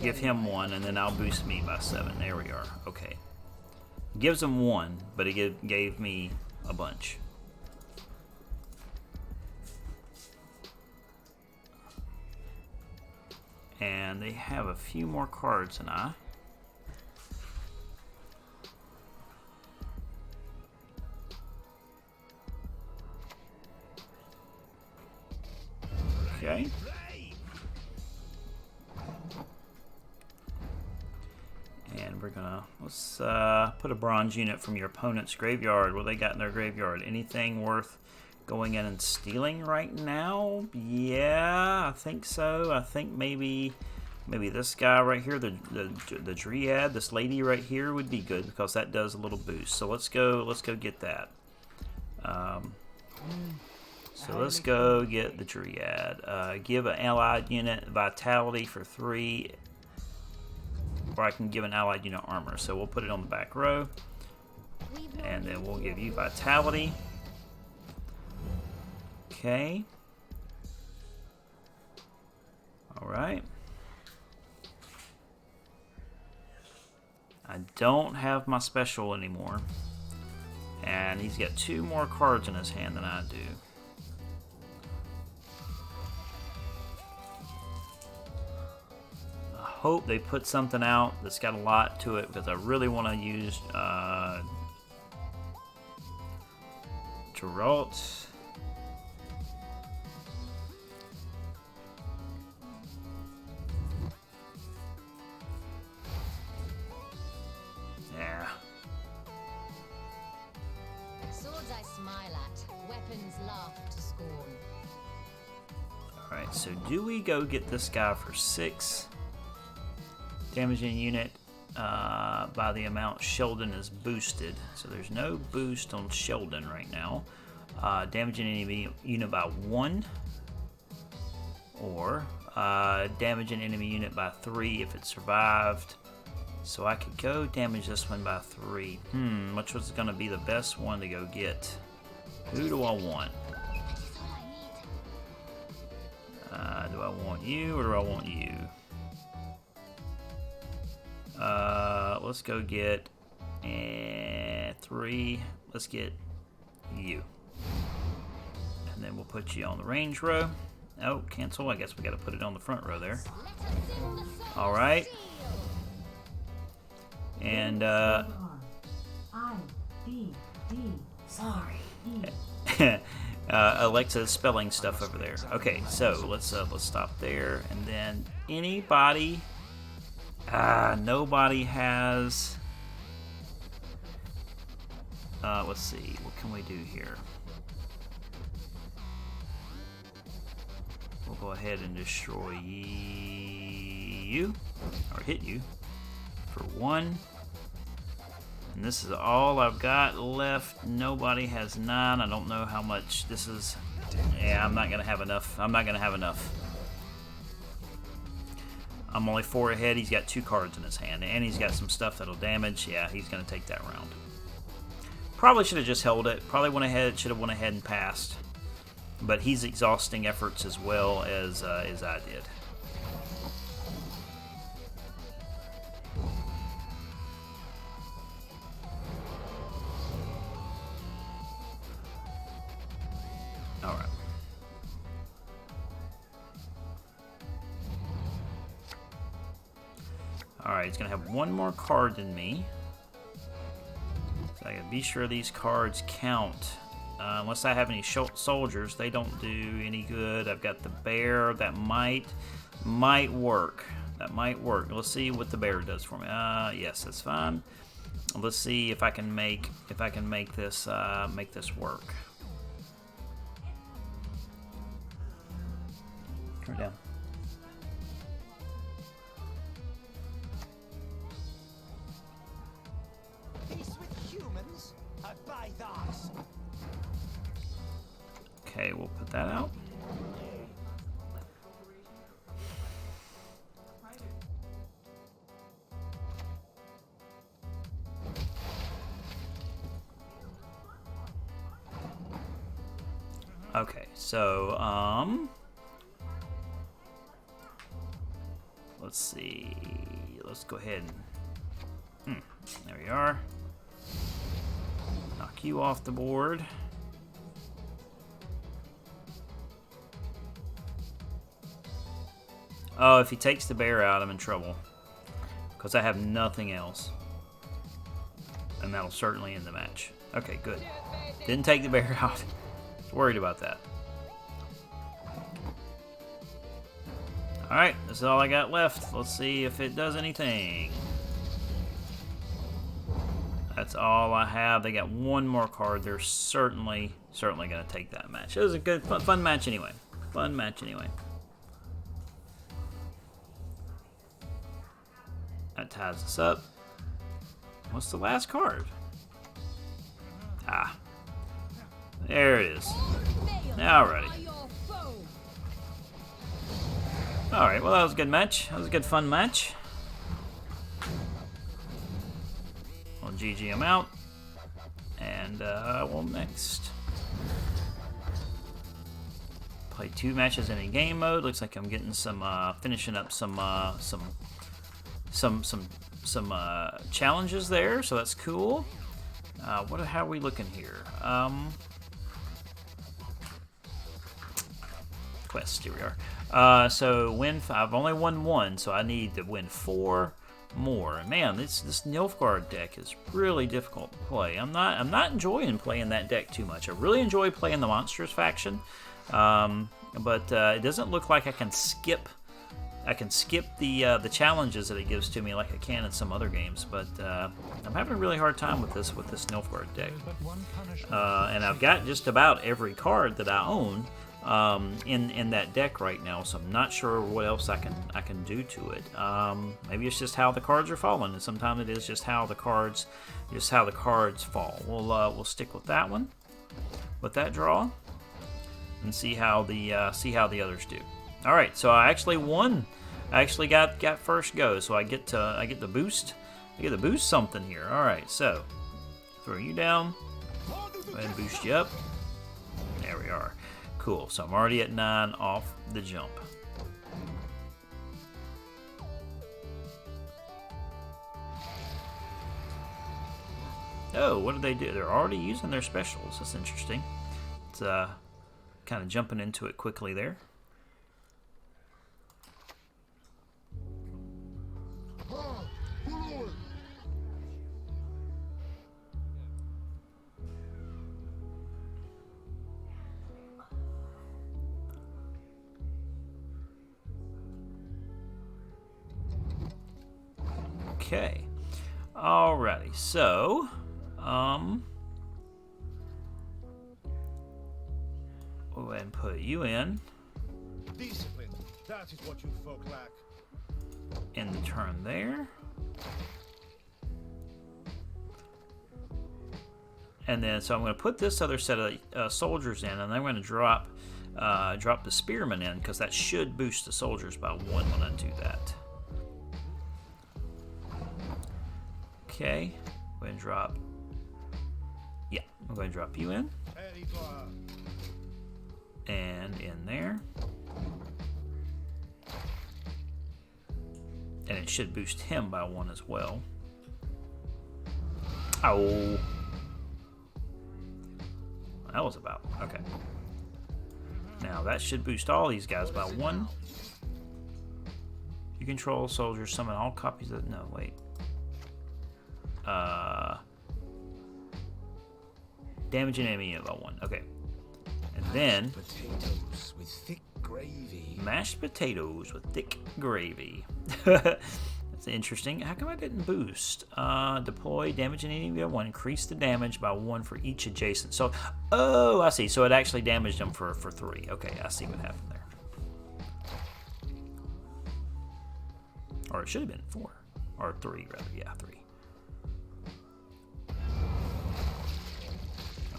Give him 1, and then I'll boost me by 7. There we are. Okay. Gives him 1, but it gave me a bunch. And they have a few more cards than I. Okay. And we're gonna, let's put a bronze unit from your opponent's graveyard. What they got in their graveyard? Anything worth going in and stealing right now? Yeah, I think so. I think maybe this guy right here, the Dryad, this lady right here would be good because that does a little boost. So let's go get that. So let's go get the Dryad. Give an allied unit vitality for 3, or I can give an allied unit armor. So we'll put it on the back row, and then we'll give you vitality. Okay. All right. I don't have my special anymore, and he's got 2 more cards in his hand than I do. I hope they put something out that's got a lot to it, because I really want to use Geralt. Yeah. Swords I smile at, weapons laugh to scorn. Alright, so do we go get this guy for 6? Damaging unit by the amount Sheldon is boosted. So there's no boost on Sheldon right now. Damaging enemy unit by 1. Or damaging enemy unit by 3 if it survived. So I could go damage this one by 3. Which was going to be the best one to go get? Who do I want? Do I want you or do I want you? Let's go get 3. Let's get you. And then we'll put you on the range row. Oh, cancel. I guess we got to put it on the front row there. All right. And Sorry. Alexa's spelling stuff over there. Okay, so let's stop there. And then anybody? Nobody has. Let's see. What can we do here? We'll go ahead and destroy you, or hit you, for 1. And this is all I've got left. Nobody has 9. I don't know how much this is. Yeah, I'm not gonna have enough. I'm not gonna have enough. I'm only 4 ahead. He's got 2 cards in his hand, and he's got some stuff that'll damage. Yeah, he's gonna take that round. Probably should have just held it. Probably went ahead. Should have went ahead and passed. But he's exhausting efforts as well as I did. All right. All right, he's gonna have 1 more card than me. So I gotta be sure these cards count. Unless I have any soldiers, they don't do any good. I've got the bear. That might work. That might work. Let's see what the bear does for me. Yes, that's fine. Let's see if I can make this work. Turn it down. Peace with humans? I buy those. Okay, we'll put that out. Okay, so let's see. Let's go ahead and there we are. Knock you off the board. Oh, if he takes the bear out, I'm in trouble. Because I have nothing else. And that'll certainly end the match. Okay, good. Didn't take the bear out. Was worried about that. Alright, this is all I got left. Let's see if it does anything. That's all I have. They got 1 more card. They're certainly going to take that match. It was a good, fun match anyway. Fun match anyway. That ties us up. What's the last card? Ah. There it is. Alrighty. Alright, well that was a good match. That was a good fun match. We'll GG him out. And we'll next play 2 matches in a game mode. Looks like I'm getting some finishing up some challenges there, so that's cool. How are we looking here? Quest, here we are. So win 5. I've only won 1, so I need to win 4 more. Man, this Nilfgaard deck is really difficult to play. I'm not enjoying playing that deck too much. I really enjoy playing the Monsters faction, but it doesn't look like I can skip the challenges that it gives to me like I can in some other games, but I'm having a really hard time with this Nilfgaard deck. And I've got just about every card that I own in that deck right now, so I'm not sure what else I can do to it. Maybe it's just how the cards are falling, and sometimes it is just how the cards fall. We'll stick with that one, with that draw, and see how the others do. All right, so I actually won. I actually got first go, so I get the boost I get to boost something here. Alright, so throw you down. Go ahead and boost you up. There we are. Cool. So I'm already at 9 off the jump. Oh, what did they do? They're already using their specials. That's interesting. It's kind of jumping into it quickly there. Okay. Alrighty. So, we'll go ahead and put you in Discipline, that is what you folk lack. in the turn there. And then, so I'm going to put this other set of soldiers in, and then I'm going to drop the spearmen in, because that should boost the soldiers by 1 when I do that. Okay, I'm going to drop. Yeah, I'm going to drop you in. And in there. And it should boost him by 1 as well. Oh. That was about. Okay. Now that should boost all these guys by 1. You control soldiers, summon all copies of. No, wait. Damage an enemy by 1. Okay. And then Potatoes with thick gravy. mashed potatoes with thick gravy. That's interesting. How come I didn't boost? Deploy damage an enemy by 1. Increase the damage by 1 for each adjacent. So, oh, I see. So it actually damaged them for 3. Okay, I see what happened there. Or it should have been 4. Or 3, rather. Yeah, 3.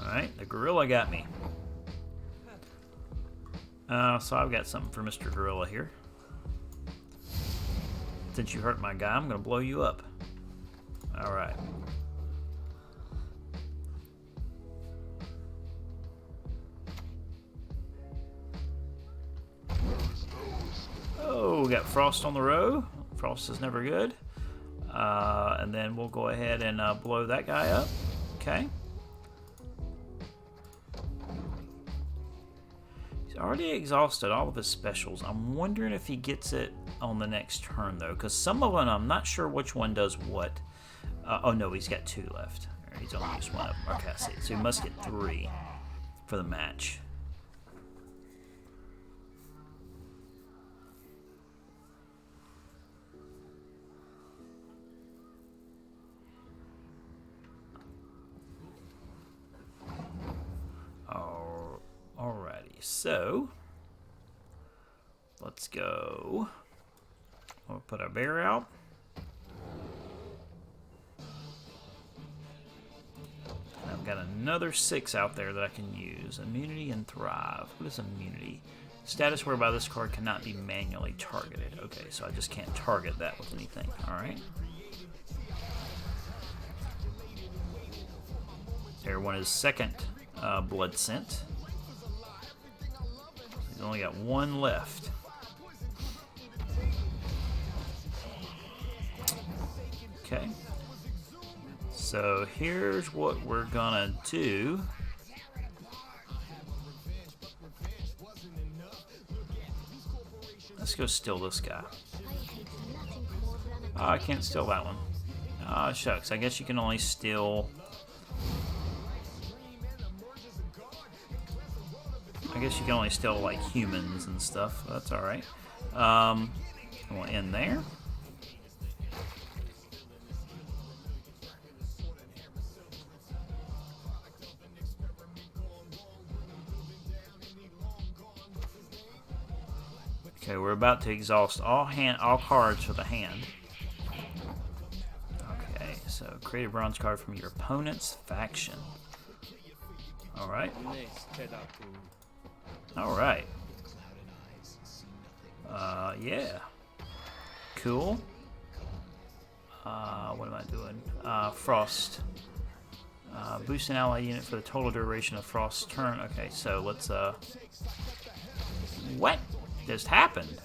Alright, the gorilla got me. So I've got something for Mr. Gorilla here. Since you hurt my guy, I'm going to blow you up. Alright. Oh, we got Frost on the row. Frost is never good. And then we'll go ahead and blow that guy up. Okay. Already exhausted all of his specials. I'm wondering if he gets it on the next turn, though, because some of them, I'm not sure which one does what. Oh, no, he's got 2 left. He's only used 1 of them. Okay, I see. So he must get 3 for the match. Alrighty, so let's go. We'll put our bear out. And I've got another 6 out there that I can use. Immunity and Thrive. What is immunity? Status whereby this card cannot be manually targeted. Okay, so I just can't target that with anything. Alright. Everyone is second blood scent. He's only got 1 left. Okay. So here's what we're gonna do. Let's go steal this guy. Oh, I can't steal that one. Ah, shucks. I guess you can only steal. I guess you can only steal like humans and stuff. That's all right. We'll end there. Okay, we're about to exhaust all cards for the hand. Okay, so create a bronze card from your opponent's faction. All right. All right. Yeah. Cool. What am I doing? Frost. Boost an ally unit for the total duration of Frost's turn. Okay, so let's, what just happened?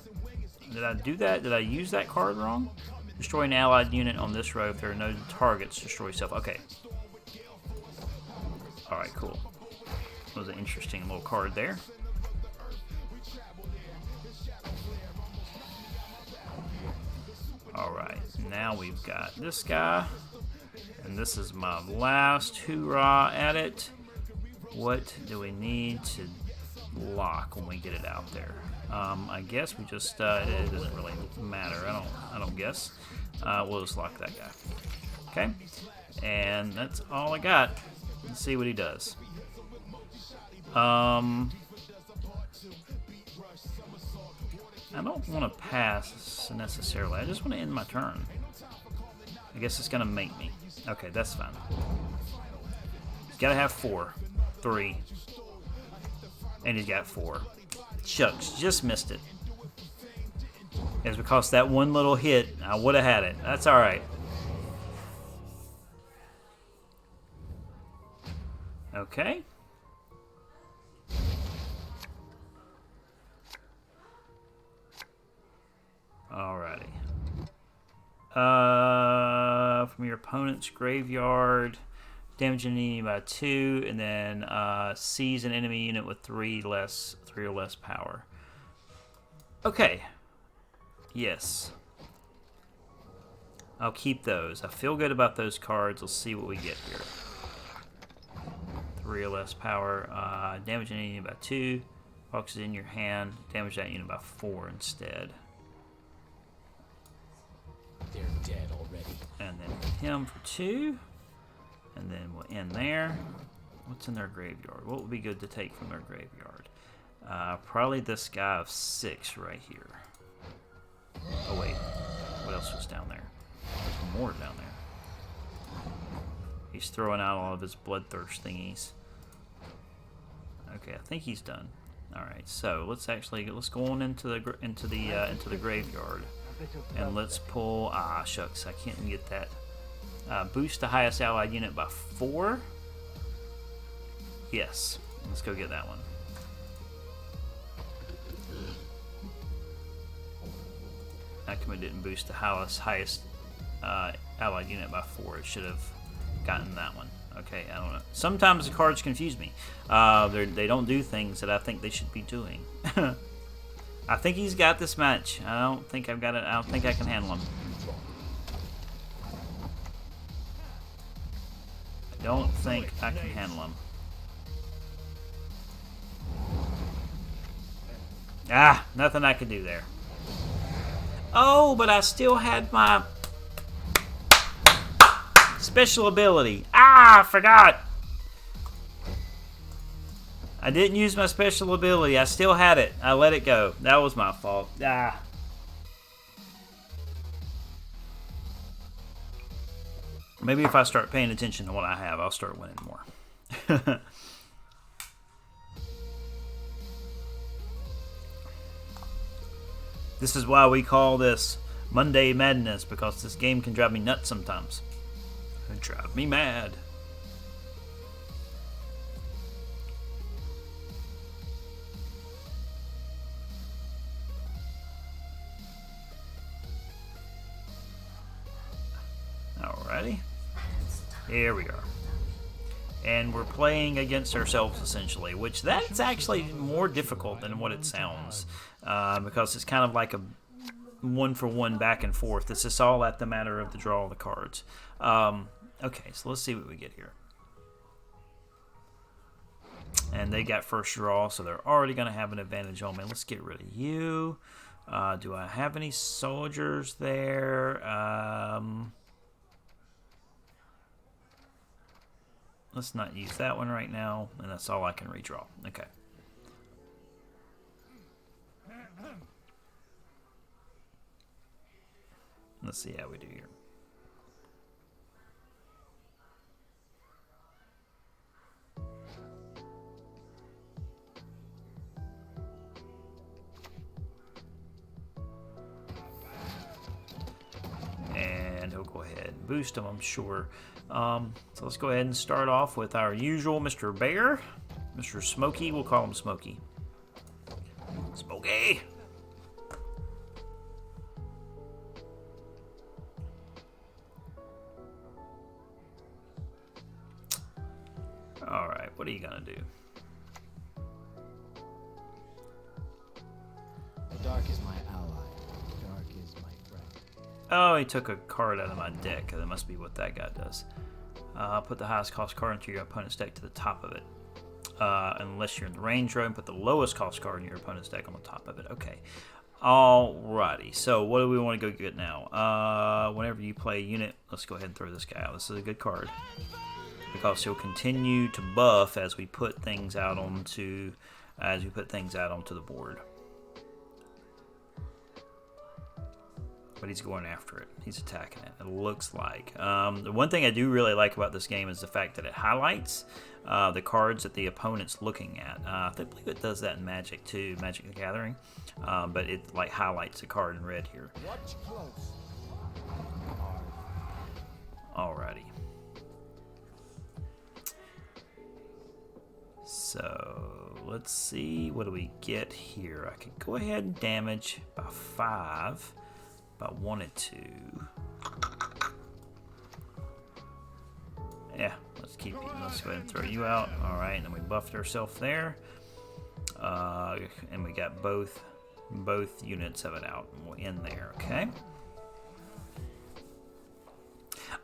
Did I do that? Did I use that card wrong? Destroy an allied unit on this row if there are no targets. Destroy self. Okay. Alright, cool. That was an interesting little card there. Alright, now we've got this guy. And this is my last hoorah at it. What do we need to lock when we get it out there? I guess we just, it doesn't really matter. I don't guess. We'll just lock that guy. Okay? And that's all I got. Let's see what he does. I don't want to pass necessarily. I just want to end my turn. I guess it's going to make me. Okay, that's fine. He's got to have 4. 3. And he's got 4. Shucks, just missed it. It's because that one little hit, I would have had it. That's alright. Okay. Alrighty. From your opponent's graveyard, damage an enemy by 2, and then seize an enemy unit with 3 or less power. Okay. Yes. I'll keep those. I feel good about those cards. Let's see what we get here. 3 or less power. Damage an enemy by 2. Box is in your hand. Damage that unit by 4 instead. They're dead already. And then him for 2. And then we'll end there. What's in their graveyard? What would be good to take from their graveyard? Probably this guy of 6 right here. Oh wait, what else was down there? There's more down there. He's throwing out all of his bloodthirst thingies. Okay, I think he's done. All right, so let's go on into the graveyard, and let's pull. Ah, shucks, I can't get that. Boost the highest allied unit by 4. Yes, let's go get that one. How come it didn't boost the highest allied unit by 4? It should have gotten that one. Okay, I don't know. Sometimes the cards confuse me. They don't do things that I think they should be doing. I think he's got this match. I don't think I've got it. I don't think I can handle him. I don't think I can handle him. Ah, nothing I could do there. Oh, but I still had my special ability. Ah, I forgot. I didn't use my special ability. I still had it. I let it go. That was my fault. Ah. Maybe if I start paying attention to what I have, I'll start winning more. This is why we call this Monday Madness, because this game can drive me nuts sometimes. It drive me mad. Alrighty. Here we are. And we're playing against ourselves, essentially, which that's actually more difficult than what it sounds. Because it's kind of like a one-for-one back and forth. This is all at the matter of the draw of the cards. Okay, so let's see what we get here. And they got first draw, so they're already going to have an advantage on me. Let's get rid of you. Do I have any soldiers there? Let's not use that one right now, and that's all I can redraw. Okay. Let's see how we do here. And he'll go ahead boost them, I'm sure. So let's go ahead and start off with our usual Mr. Bear. Mr. Smokey, we'll call him Smokey. Smokey! Alright, what are you gonna do? The dark is my ally. The dark is my friend. Oh, he took a card out of my deck. That must be what that guy does. Put the highest cost card into your opponent's deck to the top of it. Unless you're in the range row, and put the lowest cost card in your opponent's deck on the top of it. Okay. Alrighty. So what do we want to go get now? Whenever you play a unit, let's go ahead and throw this guy out. This is a good card, because he'll continue to buff as we put things out onto the board. But he's going after it. He's attacking it. It looks like. The one thing I do really like about this game is the fact that it highlights the cards that the opponent's looking at. I believe it does that in Magic too, Magic the Gathering. But it like highlights the card in red here. Watch close. Alrighty. So let's see, what do we get here? I could go ahead and damage by 5 if I wanted to. Yeah, let's keep you. Let's go ahead and throw you out. All right, and then we buffed ourselves there, and we got both units of it out in there. Okay.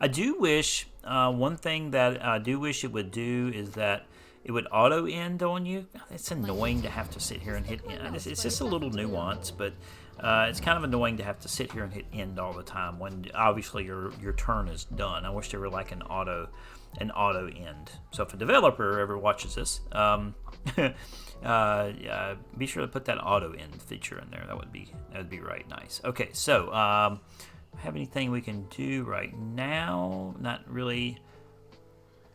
I do wish one thing that I do wish it would do is that it would auto end on you. It's annoying to have to sit here and hit end. It's just a little nuance, but it's kind of annoying to have to sit here and hit end all the time when obviously your turn is done. I wish there were like an auto end. So if a developer ever watches this, yeah, be sure to put that auto end feature in there. That would be right nice. Okay, so have anything we can do right now? Not really.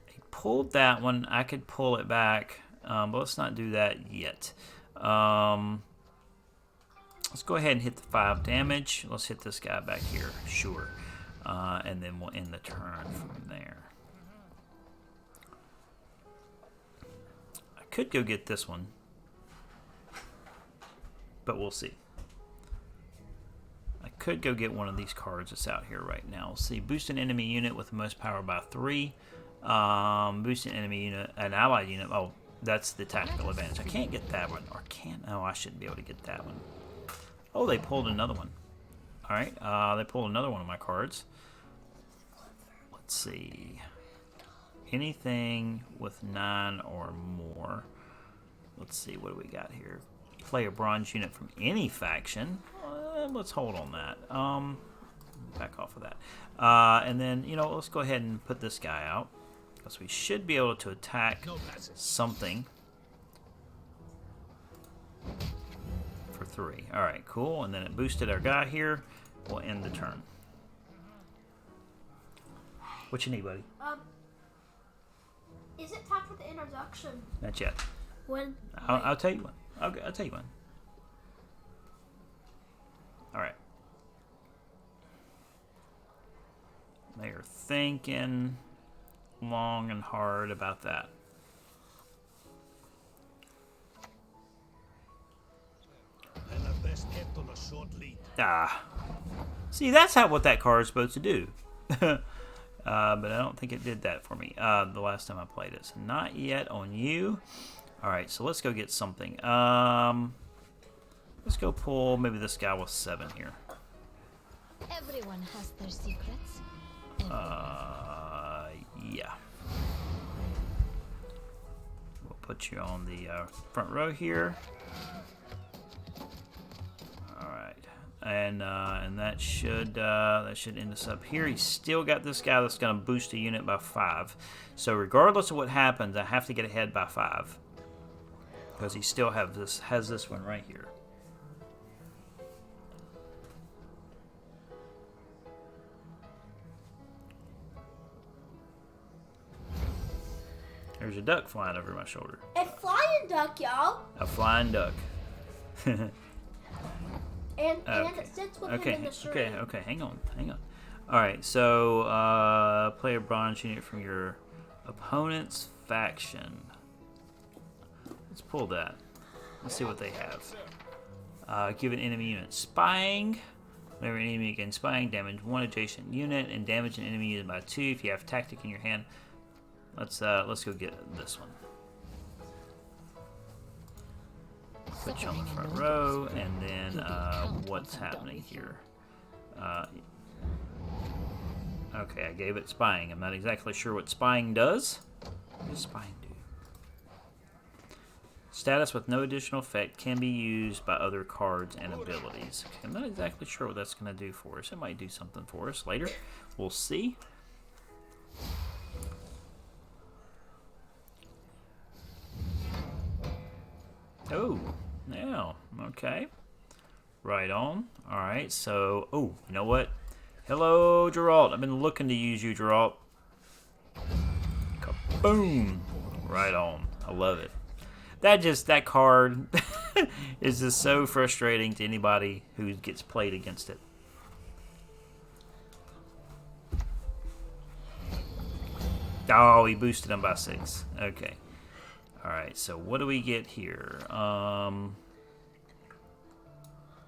I pulled that one. I could pull it back, but let's not do that yet. Let's go ahead and hit the 5 damage. Let's hit this guy back here, sure, and then we'll end the turn from there. I could go get this one, but we'll see. I could go get one of these cards that's out here right now. Let's see. Boost an enemy unit with the most power by 3. Boost an enemy unit, an allied unit. Oh, that's the tactical advantage. I can't get that one. Or can't. Oh, I shouldn't be able to get that one. Oh, they pulled another one. All right. They pulled another one of my cards. Let's see. Anything with 9 or more. Let's see. What do we got here? Play a bronze unit from any faction. Let's hold on that. Back off of that. And then, you know, let's go ahead and put this guy out, because we should be able to attack something for 3. All right, cool. And then it boosted our guy here. We'll end the turn. What you need, buddy? Is it time for the introduction? Not yet. When? I'll tell you when. I'll tell you when. All right. They are thinking long and hard about that. And the best kept on a short lead. Ah. See, that's what that card is supposed to do. But I don't think it did that for me the last time I played it. So not yet on you. All right, so let's go get something. Let's go pull maybe this guy with 7 here. Everyone has their secrets. Yeah. We'll put you on the front row here. All right, and that should end us up here. He's still got this guy that's going to boost a unit by 5. So regardless of what happens, I have to get ahead by 5, because he still has this one right here. There's a duck flying over my shoulder. A flying duck, y'all. A flying duck. And it sits with him in the stream. Okay, hang on. Alright, so play a bronze unit from your opponent's faction. Let's pull that. Let's see what they have. Give an enemy unit spying. Whenever an enemy against spying, damage one adjacent unit and damage an enemy unit by 2 if you have tactic in your hand. Let's go get this one. Put you on the front row, and then what's happening here? Okay, I gave it spying. I'm not exactly sure what spying does. What does spying do? Status with no additional effect can be used by other cards and abilities. Okay, I'm not exactly sure what that's going to do for us. It might do something for us later. We'll see. Oh, now, okay. Right on. Alright, so, oh, you know what? Hello, Geralt. I've been looking to use you, Geralt. Kaboom! Right on. I love it. That card is just so frustrating to anybody who gets played against it. Oh, he boosted him by 6. Okay. Alright, so what do we get here?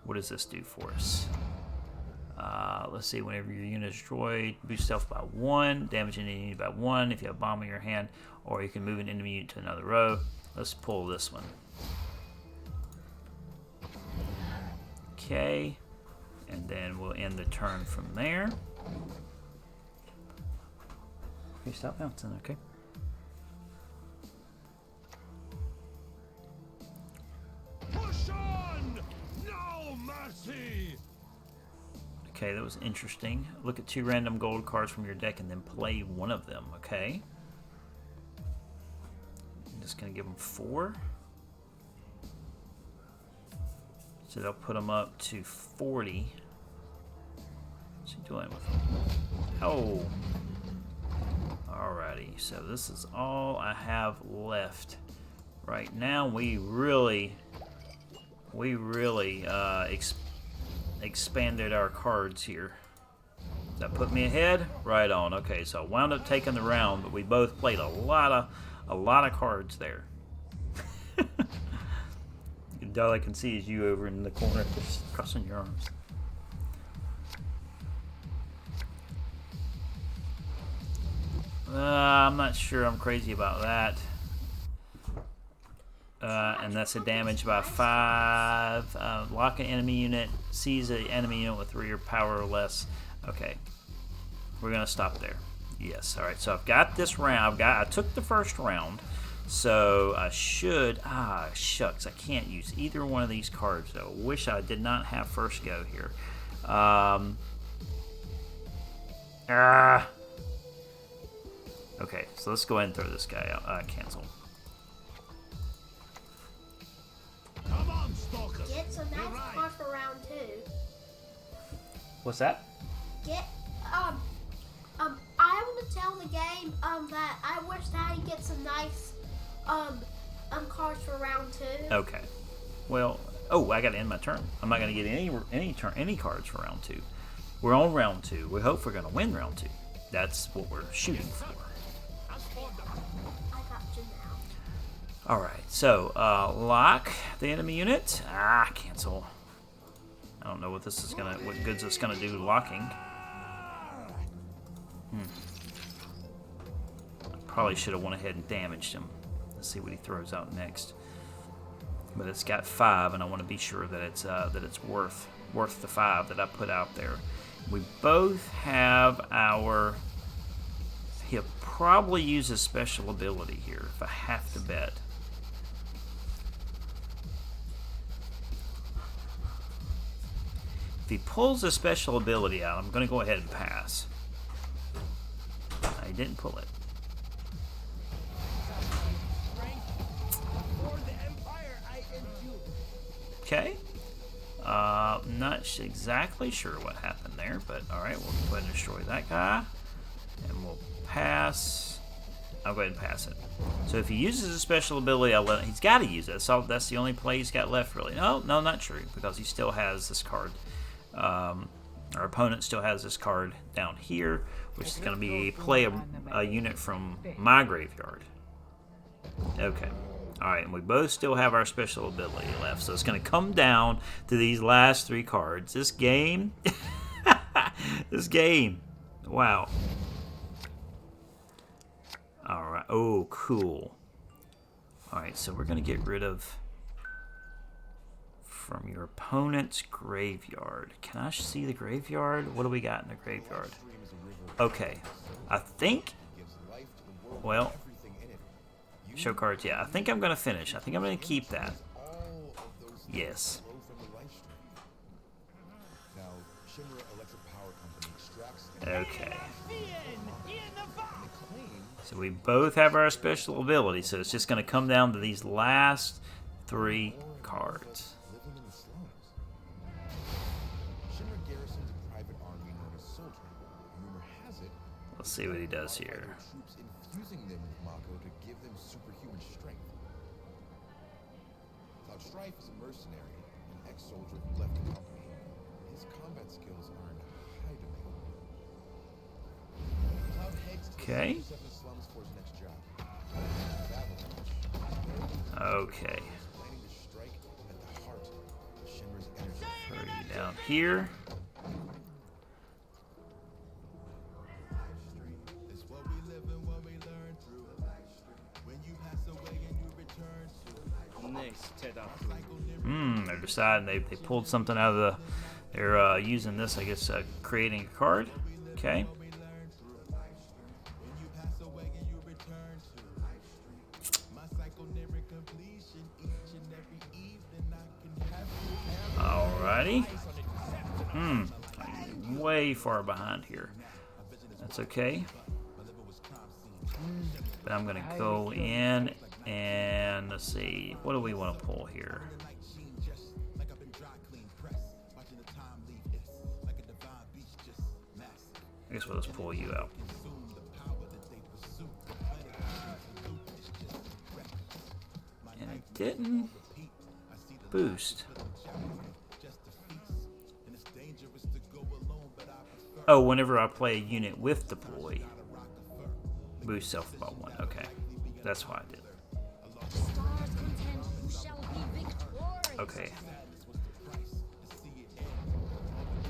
What does this do for us? Let's see, whenever your unit is destroyed, boost stealth by 1, damage an enemy by 1 if you have a bomb in your hand, or you can move an enemy unit to another row. Let's pull this one. Okay, and then we'll end the turn from there. Okay, stop bouncing, okay? Push on! No mercy! Okay, that was interesting. Look at 2 random gold cards from your deck and then play one of them, okay? I'm just going to give them 4. So they'll put them up to 40. What's he doing with them? Oh! Alrighty, so this is all I have left. Right now, we really expanded our cards here. Does that put me ahead? Right on. Okay, so I wound up taking the round, but we both played a lot of cards there. All I can see is you over in the corner, just crossing your arms. I'm not sure I'm crazy about that. And that's a damage by 5. Lock an enemy unit, seize an enemy unit with 3 or power or less. Okay, we're gonna stop there. Yes, all right. So I've got this round. I took the first round, so I should. Shucks, I can't use either one of these cards. So I wish I did not have first go here. Okay, so let's go ahead and throw this guy out. Cancel. Come on, stalkers! Get some nice cards for round 2. What's that? I want to tell the game that I wish that I get some nice cards for round 2. Okay. Well, I got to end my turn. I'm not going to get any cards for round 2. We're on round 2. We hope we're going to win round 2. That's what we're shooting for. I got you now. All right. So lock the enemy unit. Cancel. I don't know what goods it's gonna do locking. Probably should have went ahead and damaged him. Let's see what he throws out next. But it's got 5, and I want to be sure that it's worth the 5 that I put out there. We both have our. He'll probably use a special ability here if I have to bet. If he pulls a special ability out, I'm going to go ahead and pass. He didn't pull it. Okay. Not exactly sure what happened there, but alright, we'll go ahead and destroy that guy. And we'll pass. I'll go ahead and pass it. So if he uses a special ability, he's got to use it. So that's the only play he's got left, really. No, not true, because he still has this card. Our opponent still has this card down here, which is going to be play a unit from my graveyard. Okay. Alright, and we both still have our special ability left. So it's going to come down to these last 3 cards. This game... this game. Wow. Alright. Oh, cool. Alright, so we're going to get rid of... from your opponent's graveyard. Can I see the graveyard? What do we got in the graveyard? Okay. I think... well... show cards, yeah. I think I'm going to finish. I think I'm going to keep that. Yes. Okay. So we both have our special ability, so it's just going to come down to these last 3 cards. Let's see what he does here. Using them with Mako to give them superhuman strength. Cloud Strife is a mercenary, an ex-soldier who left the company. His combat skills are in high demand. Cloud heads to Okay. the Seven Slums for his next job. Okay. Planning to strike at the heart of Shinra's energy. Throw you down here. It's what we live and what we learn through. When you pass away and you return to They're deciding they pulled something out of the... they're using this, I guess, creating a card. Okay. Alrighty. Way far behind here. That's okay. But I'm going to go in and let's see. What do we want to pull here? I guess we'll just pull you out. And it didn't boost. Oh, whenever I play a unit with deploy, boost self by 1. Okay, that's why I did it. Stars contend who shall be victorious. Okay.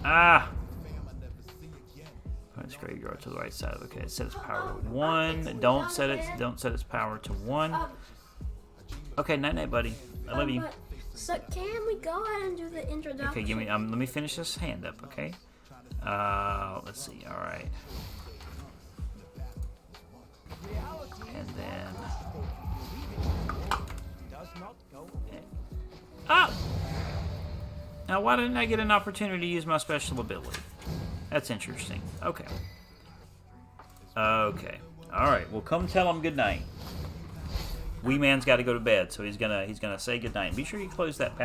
Ah! Put its graveyard to the right side. Okay, set its power to 1. Don't set its power to 1. Okay, night night, buddy. I love you. So can we go ahead and do the introduction? Okay, give me. Let me finish this hand up. Okay. Let's see. All right. And then. Ah! Now, why didn't I get an opportunity to use my special ability? That's interesting. Okay. Okay. All right. Well, come tell him good night. Wee man's got to go to bed, so he's gonna say good night. Be sure you close that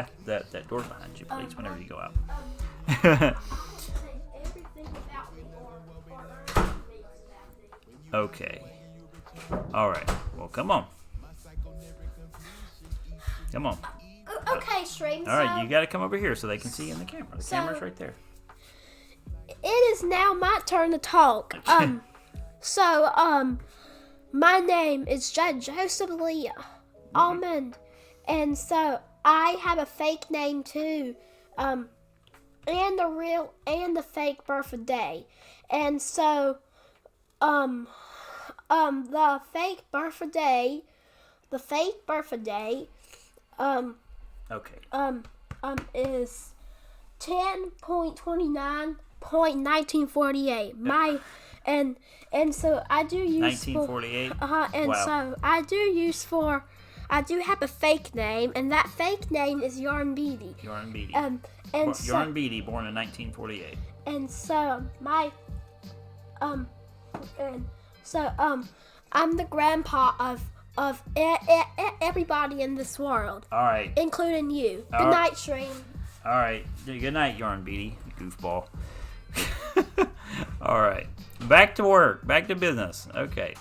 door behind you, please, whenever you go out. Okay. All right. Well, come on. Come on. Okay, stream. All right, you got to come over here so they can see you in the camera. The camera's right there. It is now my turn to talk. My name is Joseph Leah Almond, and so I have a fake name too, and the real and the fake birthday, and so, the fake birthday, Okay. is 10.29.1948. And so I do use 1948. and Wow. so I do have a fake name, and that fake name is Yarn Beatty. Yarn Beatty. And so, Yarn Beatty, born in 1948. and so I'm the grandpa of everybody in this world, All right. including you. All Good right. night, stream. All right. Good night, Yarn Beatty, you goofball. All right. Back to work. Back to business. Okay.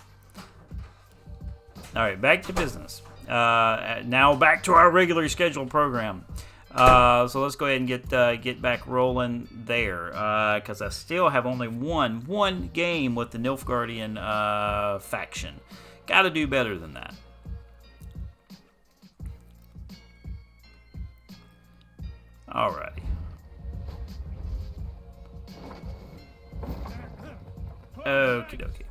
All right. Back to business. Now back to our regularly scheduled program. So let's go ahead and get back rolling there, because I still have only one game with the Nilfgaardian faction. Got to do better than that. Alrighty. Okie dokie.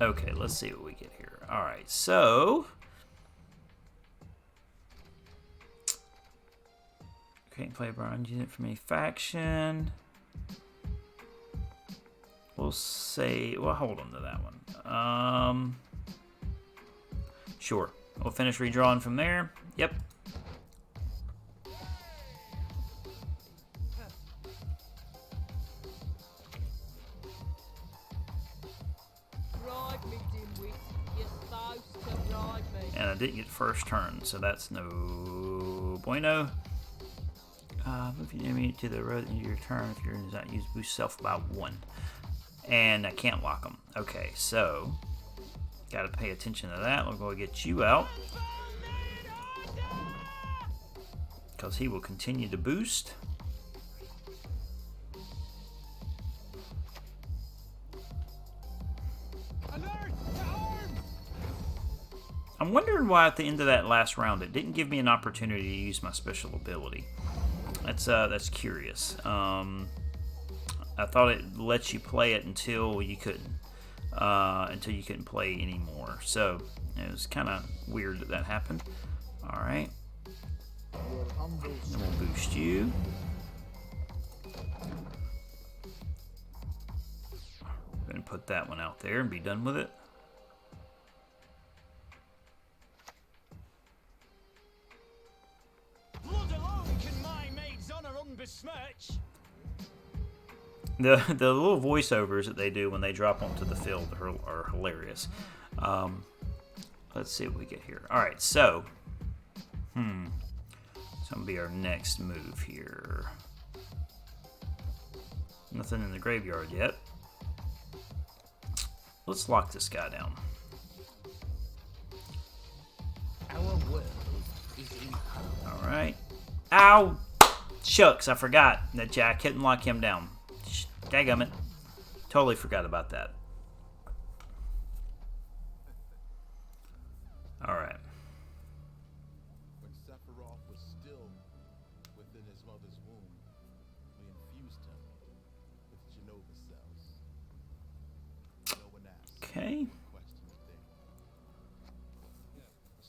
Okay, let's see what we get here. Alright, so... Can't play a bronze unit from any faction. We'll say... Well, hold on to that one. Sure. We'll finish redrawing from there. Yep. And I didn't get first turn, so that's no bueno. Move your enemy to the road into your turn if your enemy does not use boost self by 1. And I can't lock them. Okay, so got to pay attention to that. We're going to get you out because he will continue to boost. I'm wondering why at the end of that last round it didn't give me an opportunity to use my special ability. That's curious. I thought it lets you play it until you couldn't play anymore. So it was kind of weird that happened. All right, then we'll boost you. Go ahead and put that one out there and be done with it. The little voiceovers that they do when they drop onto the field are hilarious. Let's see what we get here. All right, so it's gonna be our next move here. Nothing in the graveyard yet. Let's lock this guy down. Our world is in All right. Ow! Shucks, I forgot that Jack couldn't lock him down. Dadgummit. Totally forgot about that. Alright. When Sephiroth was still within his mother's womb, we infused him with Genova cells. No one asked. Okay. Questions there.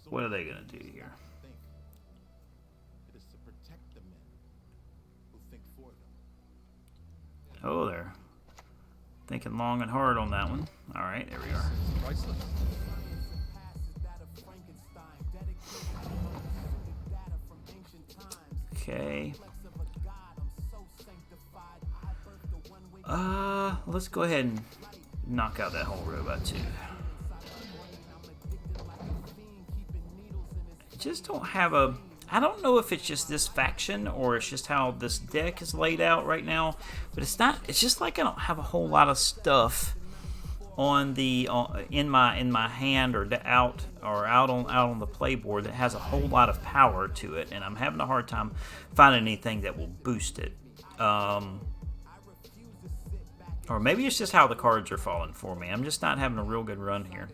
What are they going to do here? Think. It is to protect the men who think for them. Oh, they're thinking long and hard on that one. Alright, there we are. Okay. Let's go ahead and knock out that whole robot too. I just don't have a... I don't know if it's just this faction or it's just how this deck is laid out right now, but it's not. It's just like I don't have a whole lot of stuff on the in my hand or out on the playboard that has a whole lot of power to it, and I'm having a hard time finding anything that will boost it. Or maybe it's just how the cards are falling for me. I'm just not having a real good run here.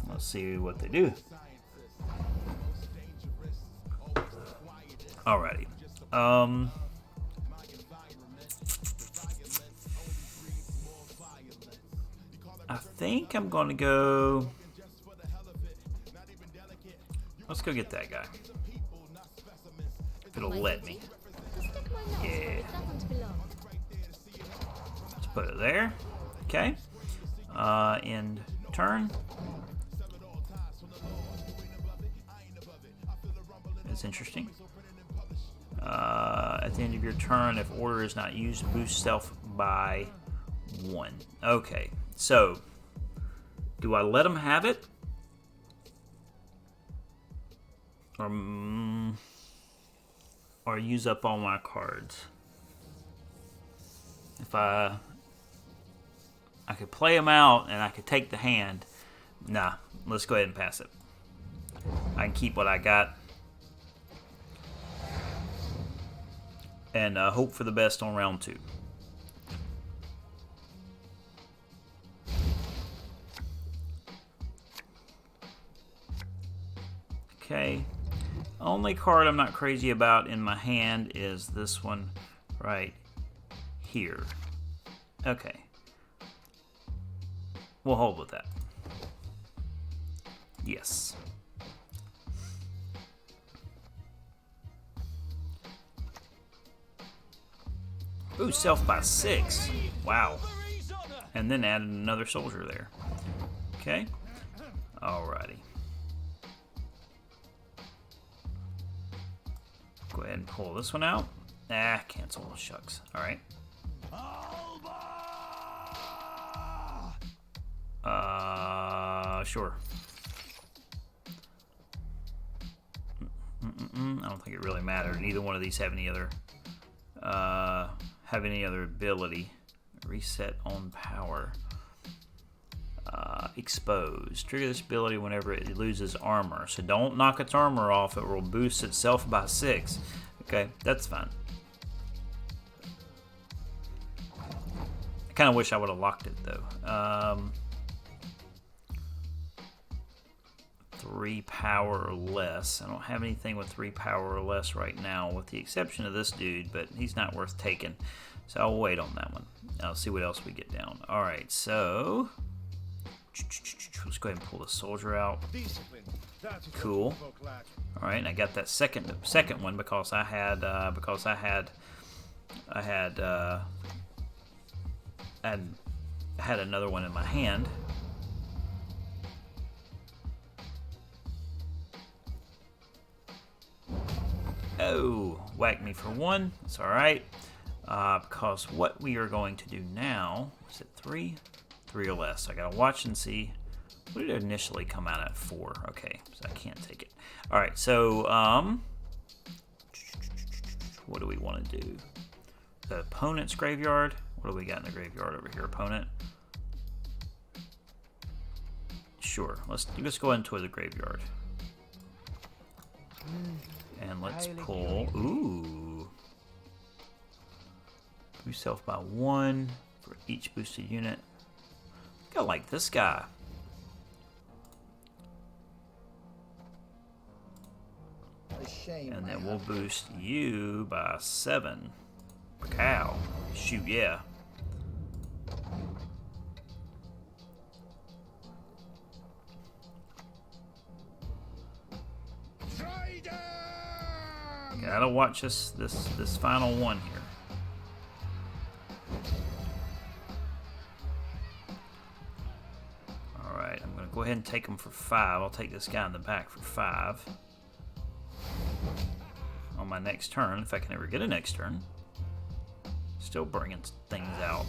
Let's see what they do. Alrighty. I think I'm going to go... Let's go get that guy. If it'll let me. Yeah. Let's put it there. Okay. End turn. That's interesting. At the end of your turn, if order is not used, boost stealth by 1. Okay, so do I let him have it? Or or use up all my cards. If I could play them out and I could take the hand. Nah, let's go ahead and pass it. I can keep what I got. And hope for the best on round 2. Okay. Only card I'm not crazy about in my hand is this one right here. Okay. We'll hold with that. Yes. Ooh, self by 6. Wow. And then added another soldier there. Okay. Alrighty. Go ahead and pull this one out. Ah, cancel. Shucks. Alright. Sure. I don't think it really mattered. Neither one of these have any other ability. Reset on power. Exposed. Trigger this ability whenever it loses armor. So don't knock its armor off. It will boost itself by 6. Okay, that's fine. I kind of wish I would have locked it though. 3 power or less. I don't have anything with 3 power or less right now, with the exception of this dude, but he's not worth taking. So I'll wait on that one. I'll see what else we get down. Alright, so let's go ahead and pull the soldier out. Cool. Alright, and I got that second one because I had another one in my hand. Oh, whack me for 1. That's alright. Because what we are going to do now, is it 3? 3 or less. So I gotta watch and see. What did it initially come out at? 4. Okay, so I can't take it. Alright, so, what do we want to do? The opponent's graveyard. What do we got in the graveyard over here, opponent? Sure, let's go ahead and tour the graveyard. And let's pull. Ooh. Boost self by 1 for each boosted unit. I think I like this guy. And then we'll boost you by 7. Cow. Shoot, yeah. Gotta watch this final one here. Alright, I'm gonna go ahead and take him for 5. I'll take this guy in the back for 5. On my next turn, if I can ever get a next turn. Still bringing things out.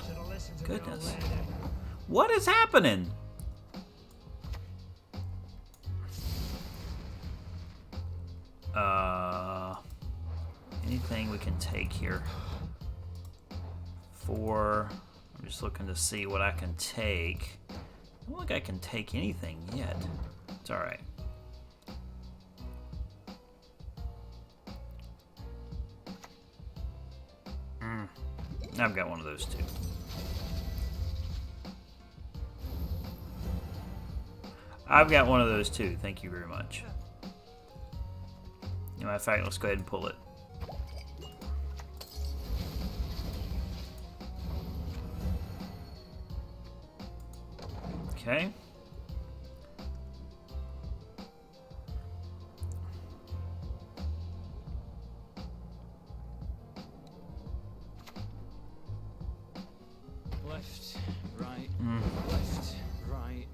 Goodness. What is happening? Anything we can take here? 4. I'm just looking to see what I can take. I don't think I can take anything yet. It's alright. I've got one of those too. I've got one of those too. Thank you very much. As a matter of fact, let's go ahead and pull it. Okay. Left, right, left, right.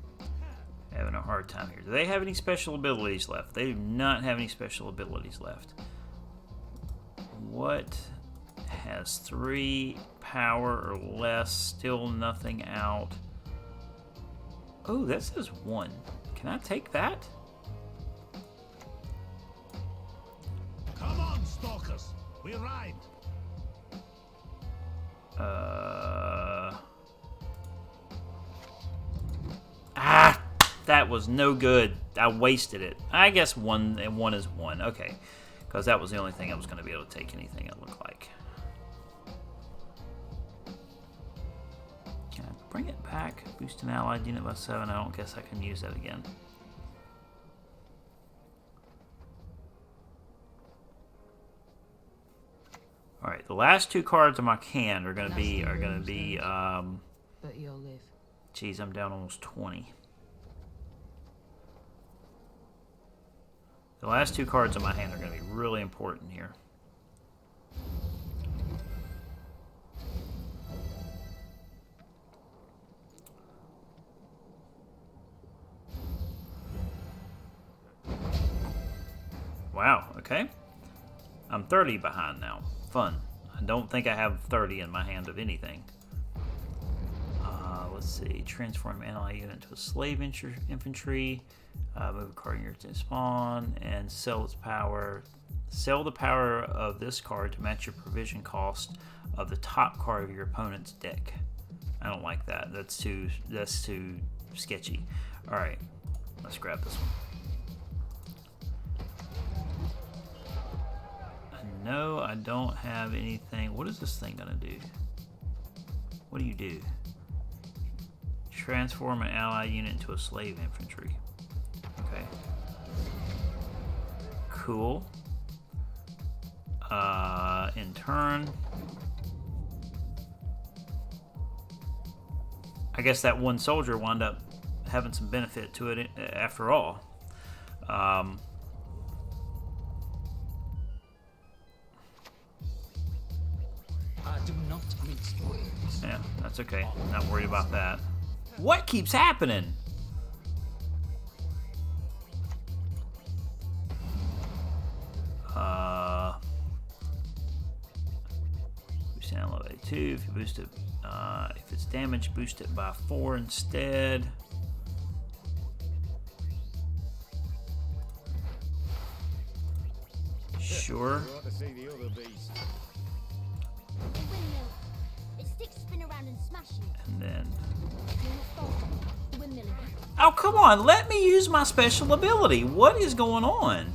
Having a hard time here. Do they have any special abilities left? They do not have any special abilities left. What has 3 power or less? Still nothing out. Oh, that says 1. Can I take that? Come on, stalkers. We arrived. That was no good. I wasted it. I guess one is one. Okay. Because that was the only thing I was going to be able to take anything it looked like. Can I bring it back? Boost an allied unit by 7. I don't guess I can use that again. Alright, the last 2 cards in my hand are gonna be But you'll live. geez, I'm down almost 20. The last 2 cards in my hand are gonna be really important here. Wow, okay. I'm 30 behind now. Fun. I don't think I have 30 in my hand of anything. Let's see. Transform an ally unit to a slave infantry. Move a card in your spawn and sell its power. Sell the power of this card to match your provision cost of the top card of your opponent's deck. I don't like that. That's too sketchy. All right, let's grab this one. No, I don't have anything. What is this thing gonna do? What do you do? Transform an ally unit into a slave infantry. Okay. Cool. In turn, I guess that one soldier wound up having some benefit to it after all. I do not mince words. Yeah, that's okay. Not worried about that. What keeps happening? Boost down level 2. If you boost it, if it's damaged, boost it by 4 instead. Sure. You ought to see the other beast. The windmill. Its sticks spin around and smash you. And then. The windmill. Oh, come on. Let me use my special ability. What is going on?